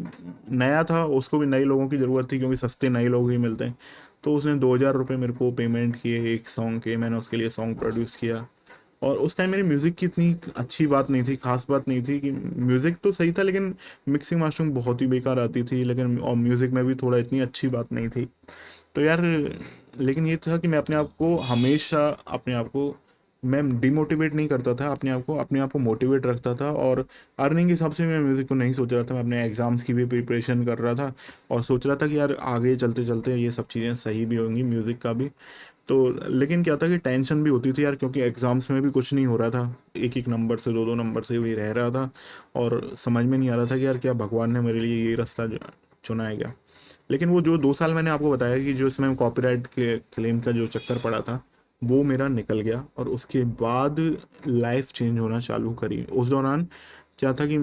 नया था, उसको भी नए लोगों की ज़रूरत थी क्योंकि सस्ते नए लोग ही मिलते हैं। तो उसने 2,000 रुपये मेरे को पेमेंट किए एक सॉन्ग के। मैंने उसके लिए सॉन्ग प्रोड्यूस किया। और उस टाइम मेरी म्यूज़िक की इतनी अच्छी बात नहीं थी, खास बात नहीं थी। कि म्यूज़िक तो सही था लेकिन मिक्सिंग मास्टरिंग बहुत ही बेकार आती थी, लेकिन और म्यूज़िक में भी थोड़ा इतनी अच्छी बात नहीं थी। तो यार, लेकिन ये था कि मैं अपने आप को हमेशा, अपने आप को मैं डिमोटिवेट नहीं करता था, अपने आप को मोटिवेट रखता था। और अर्निंग के हिसाब से मैं म्यूज़िक को नहीं सोच रहा था। मैं अपने एग्ज़ाम्स की भी प्रिपरेशन कर रहा था और सोच रहा था कि यार आगे चलते चलते ये सब चीज़ें सही भी होंगी, म्यूज़िक का भी। तो लेकिन क्या था कि टेंशन भी होती थी यार, क्योंकि एग्ज़ाम्स में भी कुछ नहीं हो रहा था, एक एक नंबर से, 2 2 नंबर से वही रह रहा था। और समझ में नहीं आ रहा था कि यार क्या भगवान ने मेरे लिए ये रास्ता चुना है क्या। लेकिन वो जो 2 साल मैंने आपको बताया कि जो इसमें कॉपीराइट के क्लेम का जो चक्कर पड़ा था, वो मेरा निकल गया। और उसके बाद लाइफ चेंज होना चालू करी। उस दौरान क्या था कि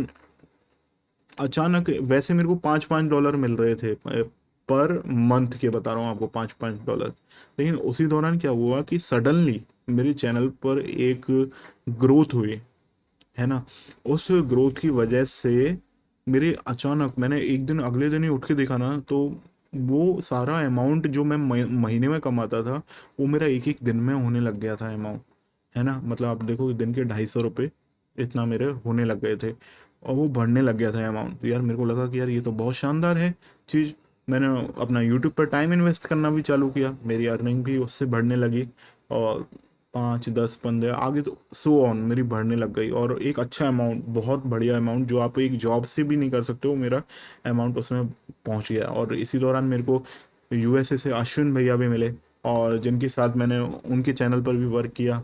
अचानक, वैसे मेरे को $5 5 मिल रहे थे पर मंथ के, बता रहा हूँ आपको, $5 5। लेकिन उसी दौरान क्या हुआ कि सडनली मेरे चैनल पर एक ग्रोथ हुई, है ना। उस ग्रोथ की वजह से मेरे अचानक, मैंने एक दिन, अगले दिन ही उठ के देखा ना, तो वो सारा अमाउंट जो मैं महीने में कमाता था, वो मेरा एक एक दिन में होने लग गया था अमाउंट, है ना। मतलब आप देखो, दिन के 250 रुपये इतना मेरे होने लग गए थे। और वो बढ़ने लग गया था अमाउंट। तो यार मेरे को लगा कि यार ये तो बहुत शानदार है चीज़। मैंने अपना यूट्यूब पर टाइम इन्वेस्ट करना भी चालू किया, मेरी अर्निंग भी उससे बढ़ने लगी। और 5 10 15 आगे तो सो ऑन मेरी बढ़ने लग गई। और एक अच्छा अमाउंट, बहुत बढ़िया अमाउंट, जो आप एक जॉब से भी नहीं कर सकते हो, मेरा अमाउंट उसमें पहुंच गया। और इसी दौरान मेरे को यूएसए से अश्विन भैया भी मिले, और जिनके साथ मैंने उनके चैनल पर भी वर्क किया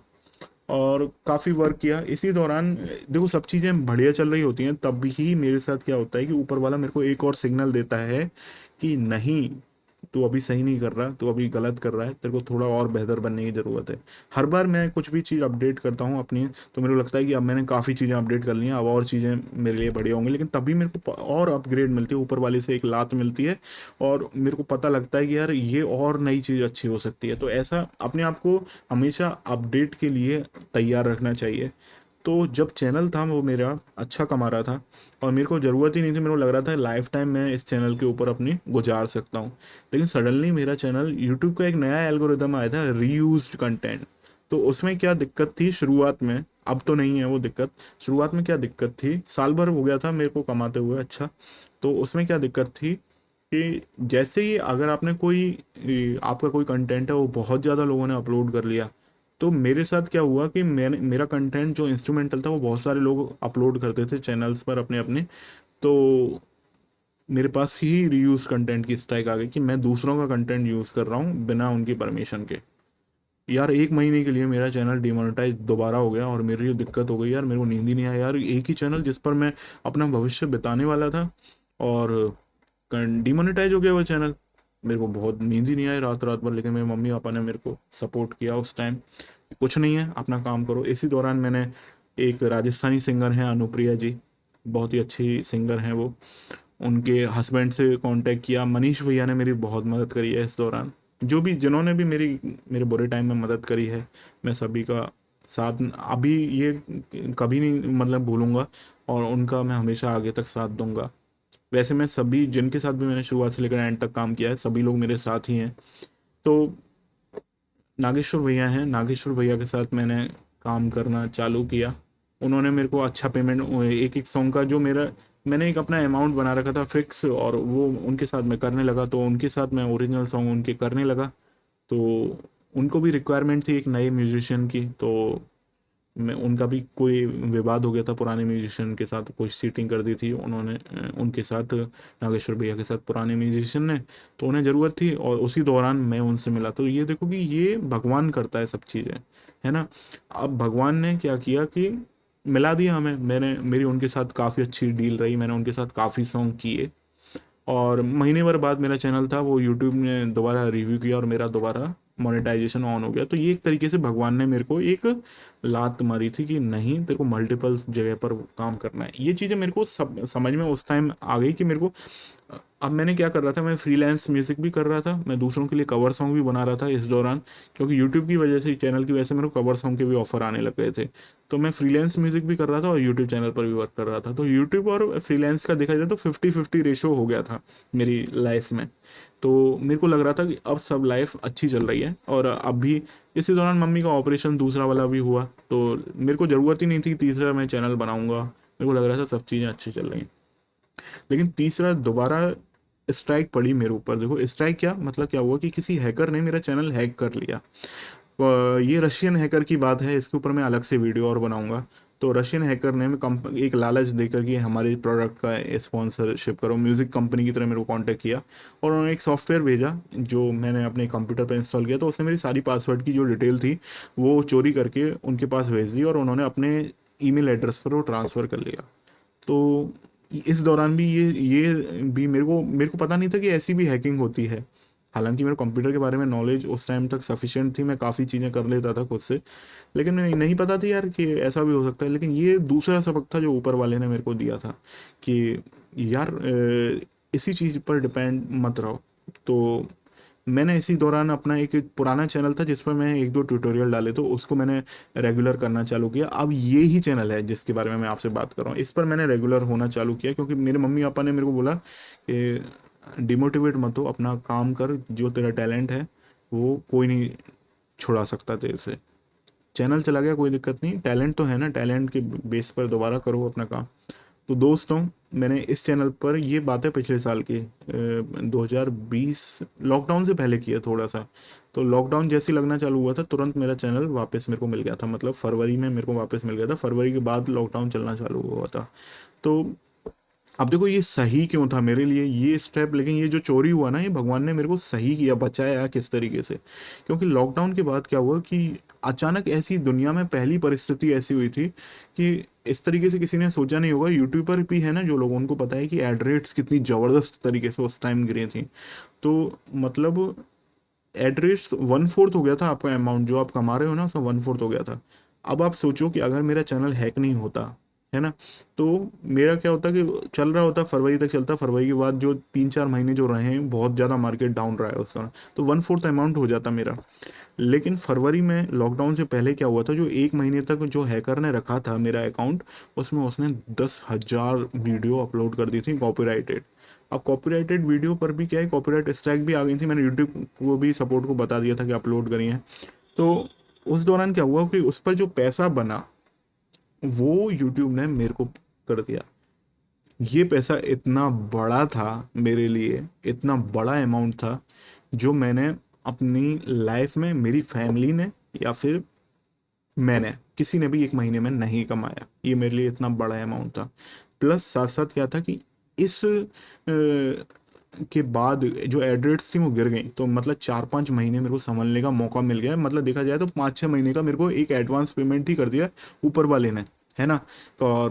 और काफ़ी वर्क किया। इसी दौरान देखो, सब चीज़ें बढ़िया चल रही होती हैं, तब ही मेरे साथ क्या होता है कि ऊपर वाला मेरे को एक और सिग्नल देता है कि नहीं, तू अभी सही नहीं कर रहा, तू अभी गलत कर रहा है, तेरे को थोड़ा और बेहतर बनने की ज़रूरत है। हर बार मैं कुछ भी चीज़ अपडेट करता हूँ अपनी, तो मेरे को लगता है कि अब मैंने काफ़ी चीज़ें अपडेट कर ली हैं, अब और चीज़ें मेरे लिए बढ़िया होंगी। लेकिन तभी मेरे को और अपग्रेड मिलती है, ऊपर वाले से एक लात मिलती है। और मेरे को पता लगता है कि यार ये और नई चीज़ अच्छी हो सकती है। तो ऐसा अपने आप को हमेशा अपडेट के लिए तैयार रखना चाहिए। तो जब चैनल था वो मेरा अच्छा कमा रहा था, और मेरे को ज़रूरत ही नहीं थी, मेरे को लग रहा था लाइफ टाइम मैं इस चैनल के ऊपर अपनी गुजार सकता हूँ। लेकिन सडनली मेरा चैनल, यूट्यूब का एक नया एल्गोरिदम आया था, रीयूज्ड कंटेंट। तो उसमें क्या दिक्कत थी शुरुआत में, अब तो नहीं है वो दिक्कत। शुरुआत में क्या दिक्कत थी, साल भर हो गया था मेरे को कमाते हुए अच्छा। तो उसमें क्या दिक्कत थी कि जैसे ही अगर आपने कोई, आपका कोई कंटेंट है वो बहुत ज़्यादा लोगों ने अपलोड कर लिया, तो मेरे साथ क्या हुआ कि मेरा कंटेंट जो इंस्ट्रूमेंटल था वो बहुत सारे लोग अपलोड करते थे चैनल्स पर अपने अपने। तो मेरे पास ही रीयूज कंटेंट की स्ट्राइक आ गई कि मैं दूसरों का कंटेंट यूज़ कर रहा हूँ बिना उनकी परमिशन के। यार 1 महीने के लिए मेरा चैनल डिमोनेटाइज दोबारा हो गया, और मेरी जो दिक्कत हो गई यार, मेरे को नींद ही नहीं आया यार। एक ही चैनल जिस पर मैं अपना भविष्य बिताने वाला था, और डिमोनेटाइज हो गया वो चैनल। मेरे को बहुत नींद ही नहीं आई रात रात भर। लेकिन मेरे मम्मी पापा ने मेरे को सपोर्ट किया उस टाइम, कुछ नहीं है, अपना काम करो। इसी दौरान मैंने, एक राजस्थानी सिंगर हैं अनुप्रिया जी, बहुत ही अच्छी सिंगर हैं वो, उनके हस्बैंड से कांटेक्ट किया। मनीष भैया ने मेरी बहुत मदद करी है इस दौरान। जो भी, जिन्होंने भी मेरे बुरे टाइम में मदद करी है, मैं सभी का साथ अभी ये कभी नहीं मतलब भूलूंगा, और उनका मैं हमेशा आगे तक साथ दूंगा। वैसे मैं सभी जिनके साथ भी मैंने शुरुआत से लेकर एंड तक काम किया है, सभी लोग मेरे साथ ही हैं। तो नागेश्वर भैया हैं, नागेश्वर भैया के साथ मैंने काम करना चालू किया। उन्होंने मेरे को अच्छा पेमेंट, एक एक सॉन्ग का जो मेरा, मैंने एक अपना अमाउंट बना रखा था फिक्स, और वो उनके साथ मैं करने लगा। तो उनके साथ मैं ओरिजिनल सॉन्ग उनके करने लगा। तो उनको भी रिक्वायरमेंट थी एक नए म्यूजिशियन की। तो मैं उनका भी कोई विवाद हो गया था पुराने म्यूजिशियन के साथ, कुछ सीटिंग कर दी थी उन्होंने उनके साथ, नागेश्वर भैया के साथ पुराने म्यूजिशियन ने। तो उन्हें ज़रूरत थी और उसी दौरान मैं उनसे मिला। तो ये देखो कि ये भगवान करता है सब चीज़ें, है ना। अब भगवान ने क्या किया कि मिला दिया हमें। मेरी उनके साथ काफ़ी अच्छी डील रही, मैंने उनके साथ काफ़ी सॉन्ग किए। और महीने भर बाद मेरा चैनल था वो यूट्यूब ने दोबारा रिव्यू किया और मेरा दोबारा मोनेटाइजेशन ऑन हो गया। तो ये एक तरीके से भगवान ने मेरे को एक लात मारी थी कि नहीं, तेरे को मल्टीपल जगह पर काम करना है। ये चीज़ें मेरे को सब समझ में उस टाइम आ गई कि मेरे को अब मैंने क्या कर रहा था, मैं फ्रीलांस म्यूज़िक भी कर रहा था, मैं दूसरों के लिए कवर सॉन्ग भी बना रहा था इस दौरान, क्योंकि यूट्यूब की वजह से, चैनल की वजह से मेरे को कवर सॉन्ग के भी ऑफर आने लग गए थे। तो मैं फ्रीलांस म्यूज़िक भी कर रहा था और यूट्यूब चैनल पर भी वर्क कर रहा था। तो यूट्यूब और फ्रीलांस का देखा जाए तो 50-50 रेशो हो गया था मेरी लाइफ में। तो मेरे को लग रहा था कि अब सब लाइफ अच्छी चल रही है। और अब भी इसी दौरान मम्मी का ऑपरेशन दूसरा वाला भी हुआ, तो मेरे को ज़रूरत ही नहीं थी कि तीसरा मैं चैनल बनाऊंगा। मेरे को लग रहा था सब चीज़ें अच्छी चल रही हैं। लेकिन तीसरा दोबारा स्ट्राइक पड़ी मेरे ऊपर। देखो स्ट्राइक क्या मतलब, क्या हुआ कि किसी हैकर ने मेरा चैनल हैक कर लिया। ये रशियन हैकर की बात है, इसके ऊपर मैं अलग से वीडियो और बनाऊंगा। तो रशियन हैकर ने एक लालच देकर कि हमारे प्रोडक्ट का स्पॉन्सरशिप करो, म्यूज़िक कंपनी की तरह मेरे को कांटेक्ट किया। और उन्होंने एक सॉफ्टवेयर भेजा जो मैंने अपने कंप्यूटर पर इंस्टॉल किया। तो उसने मेरी सारी पासवर्ड की जो डिटेल थी वो चोरी करके उनके पास भेज दी और उन्होंने अपने ईमेल एड्रेस पर वो ट्रांसफ़र कर लिया। तो इस दौरान भी ये भी मेरे को पता नहीं था कि ऐसी भी हैकिंग होती है। हालांकि मेरे कंप्यूटर के बारे में नॉलेज उस टाइम तक सफिशिएंट थी, मैं काफ़ी चीज़ें कर लेता था खुद से। लेकिन नहीं पता थी यार कि ऐसा भी हो सकता है। लेकिन ये दूसरा सबक था जो ऊपर वाले ने मेरे को दिया था कि यार इसी चीज़ पर डिपेंड मत रहो। तो मैंने इसी दौरान अपना एक पुराना चैनल था जिस पर मैंने एक दो ट्यूटोरियल डाले, तो उसको मैंने रेगुलर करना चालू किया। अब ये ही चैनल है जिसके बारे में मैं आपसे बात कर रहा हूँ, इस पर मैंने रेगुलर होना चालू किया क्योंकि मेरे मम्मी पापा ने मेरे को बोला कि डिमोटिवेट मत हो, अपना काम कर, जो तेरा टैलेंट है वो कोई नहीं छुड़ा सकता तेरे से। चैनल चला गया कोई दिक्कत नहीं, टैलेंट तो है ना, टैलेंट के बेस पर दोबारा करो अपना काम। तो दोस्तों, मैंने इस चैनल पर ये बातें पिछले साल की 2020 लॉकडाउन से पहले की है थोड़ा सा। तो लॉकडाउन जैसे ही लगना चालू हुआ था तुरंत मेरा चैनल वापस मेरे को मिल गया था, मतलब फरवरी में मेरे को वापस मिल गया था। फरवरी के बाद लॉकडाउन चलना चालू हुआ था। तो अब देखो ये सही क्यों था मेरे लिए ये स्टेप, लेकिन ये जो चोरी हुआ ना, ये भगवान ने मेरे को सही किया, बचाया किस तरीके से। क्योंकि लॉकडाउन के बाद क्या हुआ कि अचानक ऐसी दुनिया में पहली परिस्थिति ऐसी हुई थी कि इस तरीके से किसी ने सोचा नहीं होगा। यूट्यूबर भी है ना जो लोग, उनको पता है कि एड रेट्स कितनी ज़बरदस्त तरीके से उस टाइम गिरे थी। तो मतलब एड रेट्स 1/4 हो गया था, आपका अमाउंट जो आप कमा रहे हो ना उसका 1/4 हो गया था। अब आप सोचो कि अगर मेरा चैनल हैक नहीं होता, है ना, तो मेरा क्या होता कि चल रहा होता, फरवरी तक चलता, फरवरी के बाद जो 3-4 महीने जो रहे हैं बहुत ज़्यादा मार्केट डाउन रहा है उस समय, तो 1/4 अमाउंट हो जाता मेरा। लेकिन फरवरी में लॉकडाउन से पहले क्या हुआ था, जो 1 महीने तक जो हैकर ने रखा था मेरा अकाउंट, उसमें उसने 10,000 वीडियो अपलोड कर दी थी कॉपीराइटेड। अब कॉपीराइटेड वीडियो पर भी क्या है, कॉपीराइट स्ट्राइक भी आ गई थी। मैंने यूट्यूब को भी सपोर्ट को बता दिया था कि अपलोड करिए। तो उस दौरान क्या हुआ कि उस पर जो पैसा बना वो यूट्यूब ने मेरे को कर दिया। ये पैसा इतना बड़ा था मेरे लिए, इतना बड़ा अमाउंट था जो मैंने अपनी लाइफ में, मेरी फैमिली ने या फिर मैंने, किसी ने भी 1 महीने में नहीं कमाया। ये मेरे लिए इतना बड़ा अमाउंट था। प्लस साथ साथ क्या था कि इस के बाद जो एड्रेस थी वो गिर गई, तो मतलब 4-5 महीने मेरे को संभलने का मौका मिल गया। मतलब देखा जाए तो 5-6 महीने का मेरे को एक एडवांस पेमेंट ही कर दिया ऊपर वाले ने, है ना। और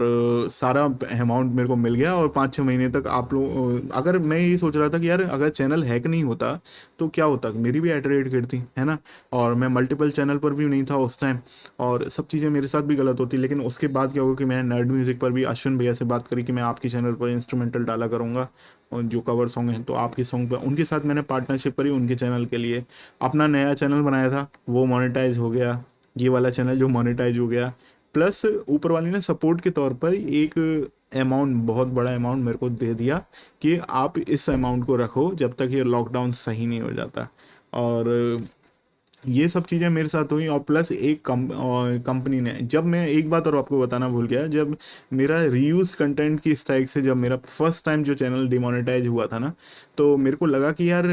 सारा अमाउंट मेरे को मिल गया। और 5-6 महीने तक आप लोग, अगर मैं ये सोच रहा था कि यार अगर चैनल हैक नहीं होता तो क्या होता, मेरी भी एड रेट गिरती, है ना। और मैं मल्टीपल चैनल पर भी नहीं था उस टाइम, और सब चीज़ें मेरे साथ भी गलत होती। लेकिन उसके बाद क्या हुआ कि मैंने नर्ड म्यूज़िक पर भी अश्विन भैया से बात करी कि मैं आपके चैनल पर इंस्ट्रूमेंटल डाला करूँगा और जो कवर सॉन्ग हैं, तो आपके सॉन्ग पर उनके साथ मैंने पार्टनरशिप करी। उनके चैनल के लिए अपना नया चैनल बनाया था, वो मोनेटाइज हो गया। ये वाला चैनल जो मोनेटाइज हो गया, प्लस ऊपर वाले ने सपोर्ट के तौर पर एक अमाउंट, बहुत बड़ा अमाउंट मेरे को दे दिया कि आप इस अमाउंट को रखो जब तक ये लॉकडाउन सही नहीं हो जाता। और ये सब चीज़ें मेरे साथ हुई। और प्लस एक कंपनी ने, जब मैं एक बात और आपको बताना भूल गया, जब मेरा रीयूज कंटेंट की स्ट्राइक से जब मेरा फर्स्ट टाइम जो चैनल डिमोनेटाइज हुआ था ना, तो मेरे को लगा कि यार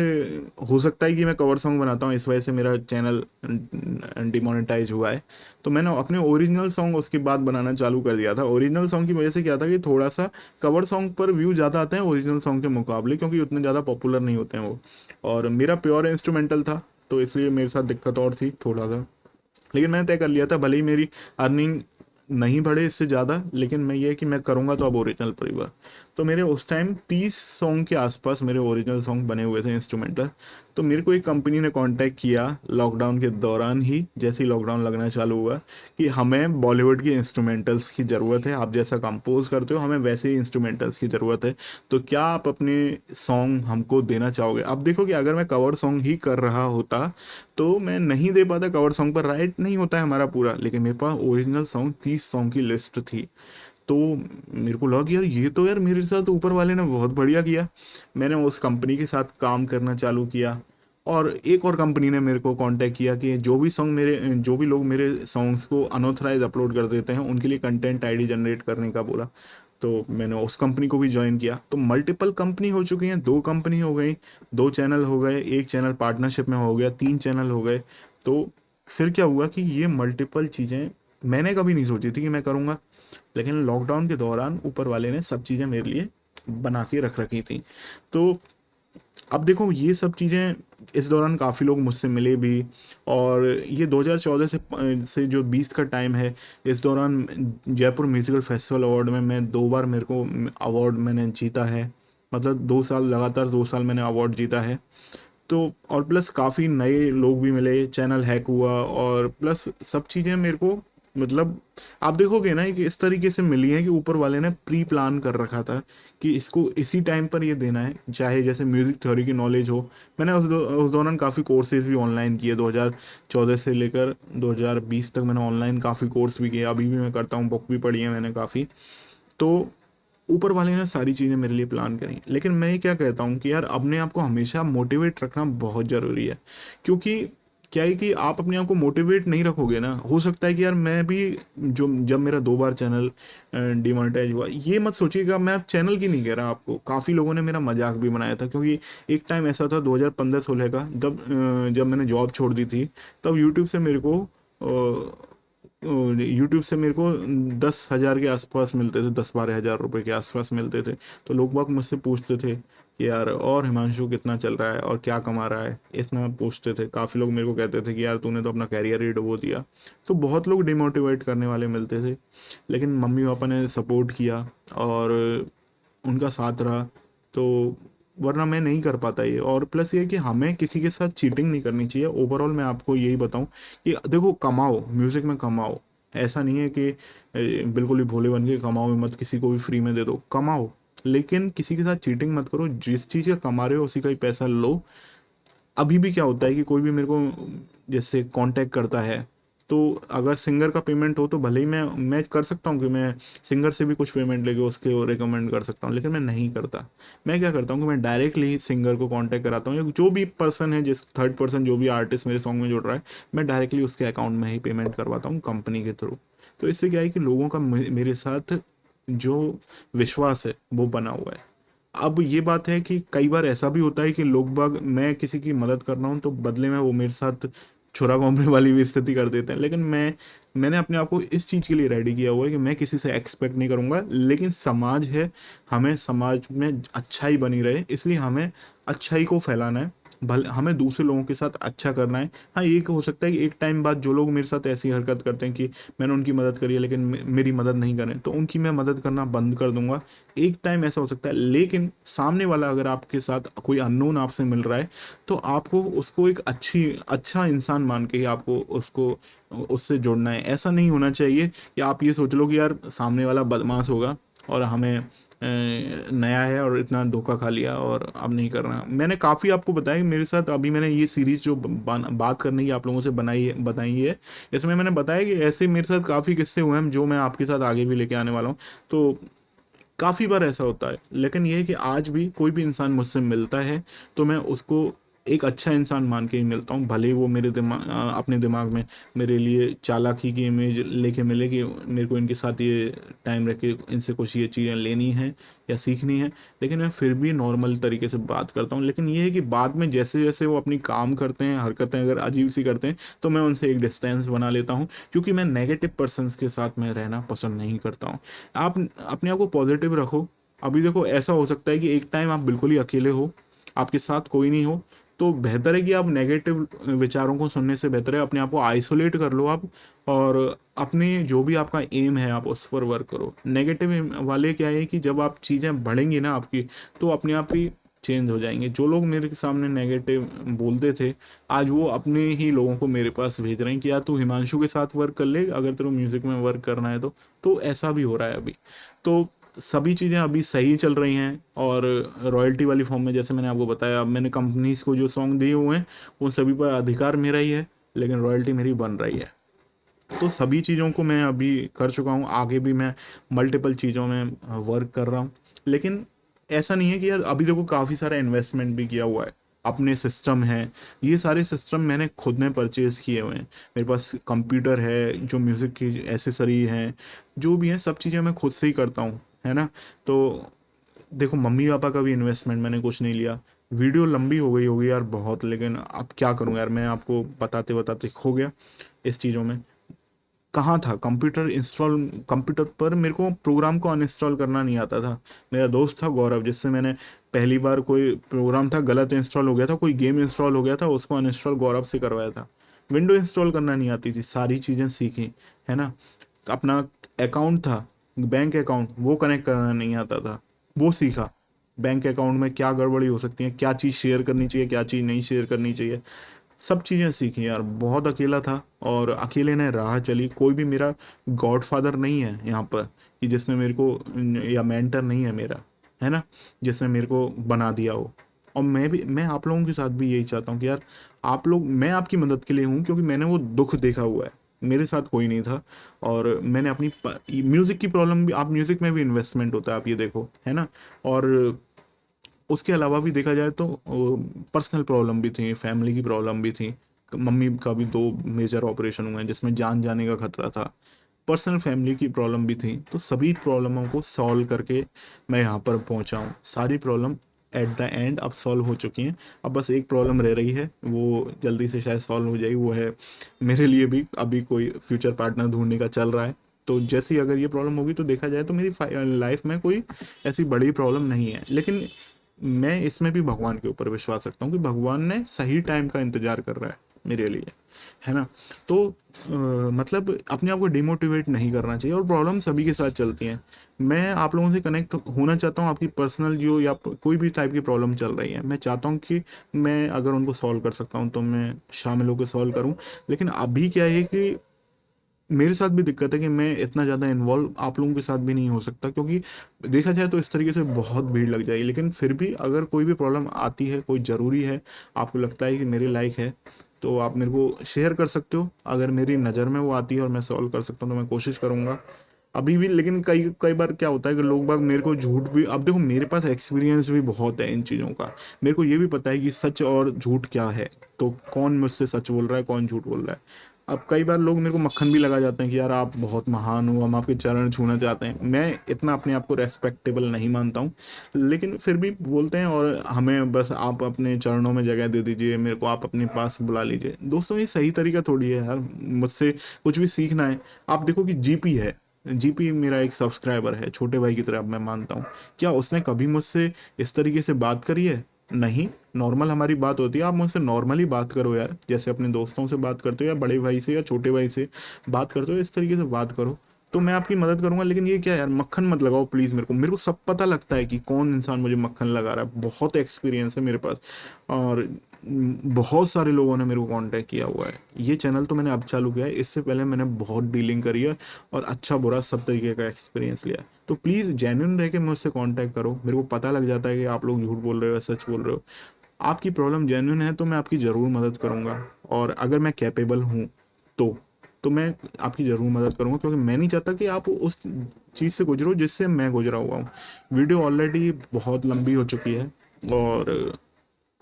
हो सकता है कि मैं कवर सॉन्ग बनाता हूँ, इस वजह से मेरा चैनल डिमोनेटाइज हुआ है। तो मैंने अपने ओरिजिनल सॉन्ग उसके बाद बनाना चालू कर दिया था। ओरिजिनल सॉन्ग की वजह से क्या था कि थोड़ा सा कवर सॉन्ग पर व्यू ज़्यादा आते हैं ओरिजिनल सॉन्ग के मुकाबले, क्योंकि उतने ज़्यादा पॉपुलर नहीं होते हैं वो। और मेरा प्योर इंस्ट्रूमेंटल था, तो इसलिए मेरे साथ दिक्कत और थी थोड़ा सा। लेकिन मैंने तय कर लिया था, भले ही मेरी अर्निंग नहीं बढ़े इससे ज़्यादा, लेकिन मैं ये कि मैं करूँगा तो अब ओरिजिनल पर ही। तो मेरे उस टाइम 30 सॉन्ग के आसपास मेरे ओरिजिनल सॉन्ग बने हुए थे इंस्ट्रूमेंटल। तो मेरे को एक कंपनी ने कांटेक्ट किया लॉकडाउन के दौरान ही, जैसे ही लॉकडाउन लगना चालू हुआ, कि हमें बॉलीवुड की इंस्ट्रूमेंटल्स की ज़रूरत है, आप जैसा कंपोज करते हो हमें वैसे ही इंस्ट्रूमेंटल्स की ज़रूरत है। तो क्या आप अपने सॉन्ग हमको देना चाहोगे? अब देखो कि अगर मैं कवर सॉन्ग ही कर रहा होता तो मैं नहीं दे पाता, कवर सॉन्ग पर राइट नहीं होता है हमारा पूरा, लेकिन मेरे पास ओरिजिनल सॉन्ग 30 सॉन्ग की लिस्ट थी। तो मेरे को लगा कि यार ये तो यार मेरे साथ ऊपर वाले ने बहुत बढ़िया किया। मैंने उस कंपनी के साथ काम करना चालू किया। और एक और कंपनी ने मेरे को कांटेक्ट किया कि जो भी लोग मेरे सॉन्ग्स को अनऑथराइज अपलोड कर देते हैं उनके लिए कंटेंट आईडी जनरेट करने का बोला। तो मैंने उस कंपनी को भी ज्वाइन किया। तो मल्टीपल कंपनी हो चुकी हैं, 2 कंपनी हो गई, 2 चैनल हो गए, एक चैनल पार्टनरशिप में हो गया, 3 चैनल हो गए। तो फिर क्या हुआ कि ये मल्टीपल चीज़ें मैंने कभी नहीं सोची थी कि मैं करूँगा, लेकिन लॉकडाउन के दौरान ऊपर वाले ने सब चीज़ें मेरे लिए बना के रख रखी थी। तो अब देखो ये सब चीज़ें, इस दौरान काफ़ी लोग मुझसे मिले भी। और ये 2014 से जो 20 का टाइम है, इस दौरान जयपुर म्यूज़िकल फेस्टिवल अवार्ड में मैं 2 बार मेरे को अवार्ड मैंने जीता है। मतलब 2 साल लगातार, 2 साल मैंने अवार्ड जीता है। तो और प्लस काफ़ी नए लोग भी मिले, चैनल हैक हुआ, और प्लस सब चीज़ें मेरे को, मतलब आप देखोगे ना कि इस तरीके से मिली है कि ऊपर वाले ने प्री प्लान कर रखा था कि इसको इसी टाइम पर ये देना है, चाहे जैसे म्यूज़िक थ्योरी की नॉलेज हो। मैंने उस दौरान काफ़ी कोर्सेज भी ऑनलाइन किए, 2014 से लेकर 2020 तक मैंने ऑनलाइन काफ़ी कोर्स भी किए, अभी भी मैं करता हूँ, बुक भी पढ़ी है मैंने काफ़ी। तो ऊपर वाले ने सारी चीज़ें मेरे लिए प्लान करी। लेकिन मैं ये क्या कहता हूँ कि यार अपने आप को हमेशा मोटिवेट रखना बहुत ज़रूरी है। क्योंकि क्या है कि आप अपने आप को मोटिवेट नहीं रखोगे ना, हो सकता है कि यार मैं भी, जो जब मेरा 2 बार चैनल डिमोनेटाइज हुआ, ये मत सोचिएगा मैं अब चैनल की नहीं कह रहा आपको, काफ़ी लोगों ने मेरा मजाक भी बनाया था। क्योंकि एक टाइम ऐसा था 2015-16 का, जब मैंने जॉब छोड़ दी थी, तब यूट्यूब से मेरे को यूट्यूब से मेरे को 10,000 के आसपास मिलते थे, 10-12 हज़ार रुपये के आसपास मिलते थे। तो लोग बाग मुझसे पूछते थे कि यार और हिमांशु कितना चल रहा है और क्या कमा रहा है, इतना पूछते थे। काफ़ी लोग मेरे को कहते थे कि यार तूने तो अपना कैरियर ही डुबो दिया। तो बहुत लोग डिमोटिवेट करने वाले मिलते थे, लेकिन मम्मी पापा ने सपोर्ट किया और उनका साथ रहा। तो वरना मैं नहीं कर पाता ये। और प्लस ये कि हमें किसी के साथ चीटिंग नहीं करनी चाहिए। ओवरऑल मैं आपको यही बताऊं कि देखो, कमाओ, म्यूज़िक में कमाओ। ऐसा नहीं है कि बिल्कुल ही भोले बन के कमाओ ही मत, किसी को भी फ्री में दे दो, कमाओ, लेकिन किसी के साथ चीटिंग मत करो। जिस चीज़ का कमा रहे हो उसी का ही पैसा लो। अभी भी क्या होता है कि कोई भी मेरे को जैसे कांटेक्ट करता है, तो अगर सिंगर का पेमेंट हो तो भले ही मैं कर सकता हूँ कि मैं सिंगर से भी कुछ पेमेंट लेके उसके रिकमेंड कर सकता हूँ, लेकिन मैं नहीं करता। मैं क्या करता हूँ कि मैं डायरेक्टली सिंगर को कांटेक्ट कराता हूँ, या जो भी पर्सन है, जिस थर्ड पर्सन, जो भी आर्टिस्ट मेरे सॉन्ग में जुड़ रहा है, मैं डायरेक्टली उसके अकाउंट में ही पेमेंट करवाता हूँ कंपनी के थ्रू। तो इससे क्या है कि लोगों का मेरे साथ जो विश्वास है वो बना हुआ है। अब ये बात है कि कई बार ऐसा भी होता है कि लोग बाग, मैं किसी की मदद कर रहा हूँ तो बदले में वो मेरे साथ छुरा घोंपने वाली भी स्थिति कर देते हैं। लेकिन मैंने अपने आप को इस चीज़ के लिए रेडी किया हुआ है कि मैं किसी से एक्सपेक्ट नहीं करूँगा, लेकिन समाज है, हमें समाज में अच्छाई बनी रहे, इसलिए हमें अच्छाई को फैलाना है। भले हमें दूसरे लोगों के साथ अच्छा करना है। हाँ, ये हो सकता है कि एक टाइम बाद जो लोग मेरे साथ ऐसी हरकत करते हैं कि मैंने उनकी मदद करी है लेकिन मेरी मदद नहीं करें, तो उनकी मैं मदद करना बंद कर दूंगा। एक टाइम ऐसा हो सकता है। लेकिन सामने वाला अगर आपके साथ कोई अननोन आपसे मिल रहा है, तो आपको उसको एक अच्छा इंसान मान के ही आपको उसको उससे जुड़ना है। ऐसा नहीं होना चाहिए कि आप ये सोच लो कि यार सामने वाला बदमाश होगा और हमें नया है और इतना धोखा खा लिया और अब नहीं करना। मैंने काफ़ी आपको बताया कि मेरे साथ अभी मैंने ये सीरीज जो बात करने की आप लोगों से बताई है, इसमें मैंने बताया कि ऐसे मेरे साथ काफ़ी किस्से हुए हैं जो मैं आपके साथ आगे भी लेके आने वाला हूँ। तो काफ़ी बार ऐसा होता है, लेकिन ये है कि आज भी कोई भी इंसान मुझसे मिलता है तो मैं उसको एक अच्छा इंसान मान के ही मिलता हूँ, भले ही वो मेरे अपने दिमाग में मेरे लिए चालाकी की इमेज लेके मिले कि मेरे को इनके साथ ये टाइम रख के इनसे कुछ ये चीज़ें लेनी है या सीखनी है, लेकिन मैं फिर भी नॉर्मल तरीके से बात करता हूँ। लेकिन ये है कि बाद में जैसे जैसे वो अपनी काम करते हैं, हरकतें अगर अजीब सी करते हैं, तो मैं उनसे एक डिस्टेंस बना लेता हूँ, क्योंकि मैं नेगेटिव पर्सनस के साथ मैं रहना पसंद नहीं करता हूँ। आप अपने आप को पॉजिटिव रखो। अभी देखो, ऐसा हो सकता है कि एक टाइम आप बिल्कुल ही अकेले हो, आपके साथ कोई नहीं हो, तो बेहतर है कि आप नेगेटिव विचारों को सुनने से बेहतर है अपने आप को आइसोलेट कर लो आप, और अपने जो भी आपका एम है आप उस पर वर्क करो। नेगेटिव वाले क्या है कि जब आप चीज़ें बढ़ेंगी ना आपकी, तो अपने आप ही चेंज हो जाएंगे। जो लोग मेरे सामने नेगेटिव बोलते थे, आज वो अपने ही लोगों को मेरे पास भेज रहे हैं कि यार तू हिमांशु के साथ वर्क कर ले अगर तेरे को म्यूज़िक में वर्क करना है तो ऐसा भी हो रहा है अभी। तो सभी चीज़ें अभी सही चल रही हैं, और रॉयल्टी वाली फॉर्म में जैसे मैंने आपको बताया, अब मैंने कंपनीज को जो सॉन्ग दिए हुए हैं उन सभी पर अधिकार मेरा ही है, लेकिन रॉयल्टी मेरी बन रही है। तो सभी चीज़ों को मैं अभी कर चुका हूँ, आगे भी मैं मल्टीपल चीज़ों में वर्क कर रहा हूँ। लेकिन ऐसा नहीं है कि यार, अभी देखो काफ़ी सारा इन्वेस्टमेंट भी किया हुआ है, अपने सिस्टम है, ये सारे सिस्टम मैंने खुद ने परचेज़ किए हुए हैं। मेरे पास कंप्यूटर है, जो म्यूज़िक की एसेसरी हैं, जो भी हैं सब चीज़ें मैं खुद से ही करता हूँ, है ना। तो देखो, मम्मी पापा का भी इन्वेस्टमेंट मैंने कुछ नहीं लिया। वीडियो लंबी हो गई होगी यार बहुत, लेकिन अब क्या करूँ यार, मैं आपको बताते बताते खो गया इस चीज़ों में। कहाँ था कंप्यूटर पर मेरे को प्रोग्राम को अनइंस्टॉल करना नहीं आता था। मेरा दोस्त था गौरव, जिससे मैंने पहली बार, कोई प्रोग्राम था गलत इंस्टॉल हो गया था, कोई गेम इंस्टॉल हो गया था, उसको अनइंस्टॉल गौरव से करवाया था। विंडो इंस्टॉल करना नहीं आती थी, सारी चीज़ें सीखी, है ना। अपना अकाउंट था, बैंक अकाउंट, वो कनेक्ट करना नहीं आता था, वो सीखा। बैंक अकाउंट में क्या गड़बड़ी हो सकती है, क्या चीज़ शेयर करनी चाहिए, क्या चीज़ नहीं शेयर करनी चाहिए, सब चीज़ें सीखी यार। बहुत अकेला था, और अकेले ने राह चली। कोई भी मेरा गॉडफादर नहीं है यहाँ पर कि जिसने मेरे को, या मेंटर नहीं है मेरा, है ना, जिसने मेरे को बना दिया हो। और मैं आप लोगों के साथ भी यही चाहता हूँ कि यार, आप लोग, मैं आपकी मदद के लिए हूँ, क्योंकि मैंने वो दुख देखा हुआ है। मेरे साथ कोई नहीं था, और मैंने अपनी म्यूज़िक की प्रॉब्लम भी, आप म्यूज़िक में भी इन्वेस्टमेंट होता है, आप ये देखो, है ना। और उसके अलावा भी देखा जाए तो पर्सनल प्रॉब्लम भी थी, फैमिली की प्रॉब्लम भी थी। मम्मी का भी 2 मेजर ऑपरेशन हुए हैं जिसमें जान जाने का खतरा था। पर्सनल फैमिली की प्रॉब्लम भी थी, तो सभी प्रॉब्लमों को सॉल्व करके मैं यहाँ पर पहुँचा हूँ। सारी प्रॉब्लम एट द एंड अब सॉल्व हो चुकी हैं। अब बस एक प्रॉब्लम रह रही है, वो जल्दी से शायद सॉल्व हो जाएगी। वो है, मेरे लिए भी अभी कोई फ्यूचर पार्टनर ढूंढने का चल रहा है। तो जैसी अगर ये प्रॉब्लम होगी, तो देखा जाए तो मेरी लाइफ में कोई ऐसी बड़ी प्रॉब्लम नहीं है। लेकिन मैं इसमें भी भगवान के ऊपर विश्वास रखता हूँ कि भगवान ने सही टाइम का इंतजार कर रहा है मेरे लिए, है ना। तो मतलब अपने आप को डिमोटिवेट नहीं करना चाहिए, और प्रॉब्लम सभी के साथ चलती हैं। मैं आप लोगों से कनेक्ट होना चाहता हूँ, आपकी पर्सनल जो या कोई भी टाइप की प्रॉब्लम चल रही है, मैं चाहता हूँ कि मैं अगर उनको सॉल्व कर सकता हूँ तो मैं शामिल होकर सॉल्व करूँ। लेकिन अभी क्या है कि मेरे साथ भी दिक्कत है कि मैं इतना ज़्यादा इन्वॉल्व आप लोगों के साथ भी नहीं हो सकता, क्योंकि देखा जाए तो इस तरीके से बहुत भीड़ लग जाएगी। लेकिन फिर भी अगर कोई भी प्रॉब्लम आती है, कोई ज़रूरी है, आपको लगता है कि मेरे लायक है, तो आप मेरे को शेयर कर सकते हो। अगर मेरी नज़र में वो आती है और मैं सॉल्व कर सकता हूँ, तो मैं कोशिश करूँगा अभी भी। लेकिन कई कई बार क्या होता है कि लोग बाग मेरे को झूठ भी, अब देखो मेरे पास एक्सपीरियंस भी बहुत है इन चीज़ों का, मेरे को ये भी पता है कि सच और झूठ क्या है, तो कौन मुझसे सच बोल रहा है, कौन झूठ बोल रहा है। अब कई बार लोग मेरे को मक्खन भी लगा जाते हैं कि यार आप बहुत महान हो, हम आपके चरण छूना चाहते हैं। मैं इतना अपने आप को रेस्पेक्टेबल नहीं मानता हूँ, लेकिन फिर भी बोलते हैं, और हमें बस आप अपने चरणों में जगह दे दीजिए, मेरे को आप अपने पास बुला लीजिए। दोस्तों, ये सही तरीका थोड़ी है यार मुझसे कुछ भी सीखना है। आप देखो कि जीपी है, जीपी मेरा एक सब्सक्राइबर है, छोटे भाई की तरह मैं मानता हूँ। क्या उसने कभी मुझसे इस तरीके से बात करी है? नहीं। नॉर्मल हमारी बात होती है, आप मुझसे नॉर्मली बात करो यार, जैसे अपने दोस्तों से बात करते हो, या बड़े भाई से या छोटे भाई से बात करते हो, इस तरीके से बात करो, तो मैं आपकी मदद करूंगा। लेकिन ये क्या यार, मक्खन मत लगाओ प्लीज़। मेरे को सब पता लगता है कि कौन इंसान मुझे मक्खन लगा रहा है, बहुत एक्सपीरियंस है मेरे पास। और बहुत सारे लोगों ने मेरे को कांटेक्ट किया हुआ है। ये चैनल तो मैंने अब चालू किया है, इससे पहले मैंने बहुत डीलिंग करी है, और अच्छा बुरा सब तरीके का एक्सपीरियंस लिया है। तो प्लीज़ जेन्युइन रह के मुझसे कांटेक्ट करो। मेरे को पता लग जाता है कि आप लोग झूठ बोल रहे हो या सच बोल रहे हो। आपकी प्रॉब्लम जेन्युइन है तो मैं आपकी ज़रूर मदद करूँगा, और अगर मैं कैपेबल हूँ तो तो मैं आपकी ज़रूर मदद करूँगा, क्योंकि मैं नहीं चाहता कि आप उस चीज़ से गुजरो जिससे मैं गुजरा हुआ हूँ। वीडियो ऑलरेडी बहुत लंबी हो चुकी है, और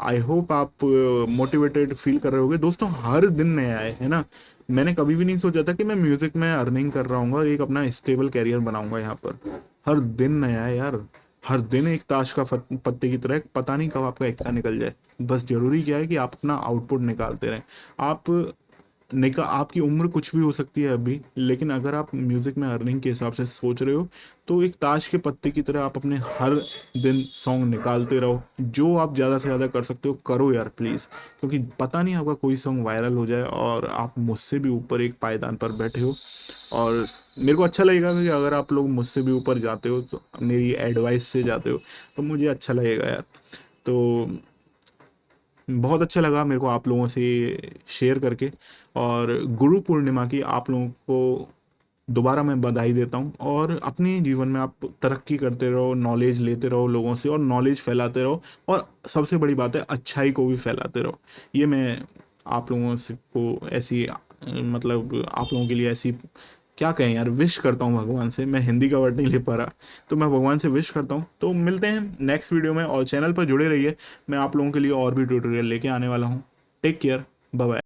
आई होप आप मोटिवेटेड फील कर रहे होगे। दोस्तों हर दिन नया है ना। मैंने कभी भी नहीं सोचा था कि मैं म्यूजिक में अर्निंग कर रहा हूँ और एक अपना स्टेबल कैरियर बनाऊंगा यहाँ पर। हर दिन नया है यार। हर दिन एक ताश का पत्ते की तरह, पता नहीं कब आपका इक्का निकल जाए। बस जरूरी क्या है कि आप अपना आउटपुट निकालते रहें। आप आपकी उम्र कुछ भी हो सकती है अभी, लेकिन अगर आप म्यूजिक में अर्निंग के हिसाब से सोच रहे हो तो एक ताश के पत्ते की तरह आप अपने हर दिन सॉन्ग निकालते रहो। जो आप ज़्यादा से ज़्यादा कर सकते हो करो यार प्लीज़। क्योंकि पता नहीं आपका कोई सॉन्ग वायरल हो जाए और आप मुझसे भी ऊपर एक पायदान पर बैठे हो। और मेरे को अच्छा लगेगा कि अगर आप लोग मुझसे भी ऊपर जाते हो, तो मेरी एडवाइस से जाते हो, तो मुझे अच्छा लगेगा यार। तो बहुत अच्छा लगा मेरे को आप लोगों से शेयर करके। और गुरु पूर्णिमा की आप लोगों को दोबारा मैं बधाई देता हूँ। और अपने जीवन में आप तरक्की करते रहो, नॉलेज लेते रहो लोगों से और नॉलेज फैलाते रहो। और सबसे बड़ी बात है, अच्छाई को भी फैलाते रहो। ये मैं आप लोगों से को ऐसी मतलब आप लोगों के लिए ऐसी क्या कहें यार, विश करता हूँ भगवान से। मैं हिंदी का वर्ड नहीं ले पा रहा, तो मैं भगवान से विश करता हूँ। तो मिलते हैं नेक्स्ट वीडियो में और चैनल पर जुड़े रहिए। मैं आप लोगों के लिए और भी ट्यूटोरियल लेके आने वाला हूँ। Take care, bye bye.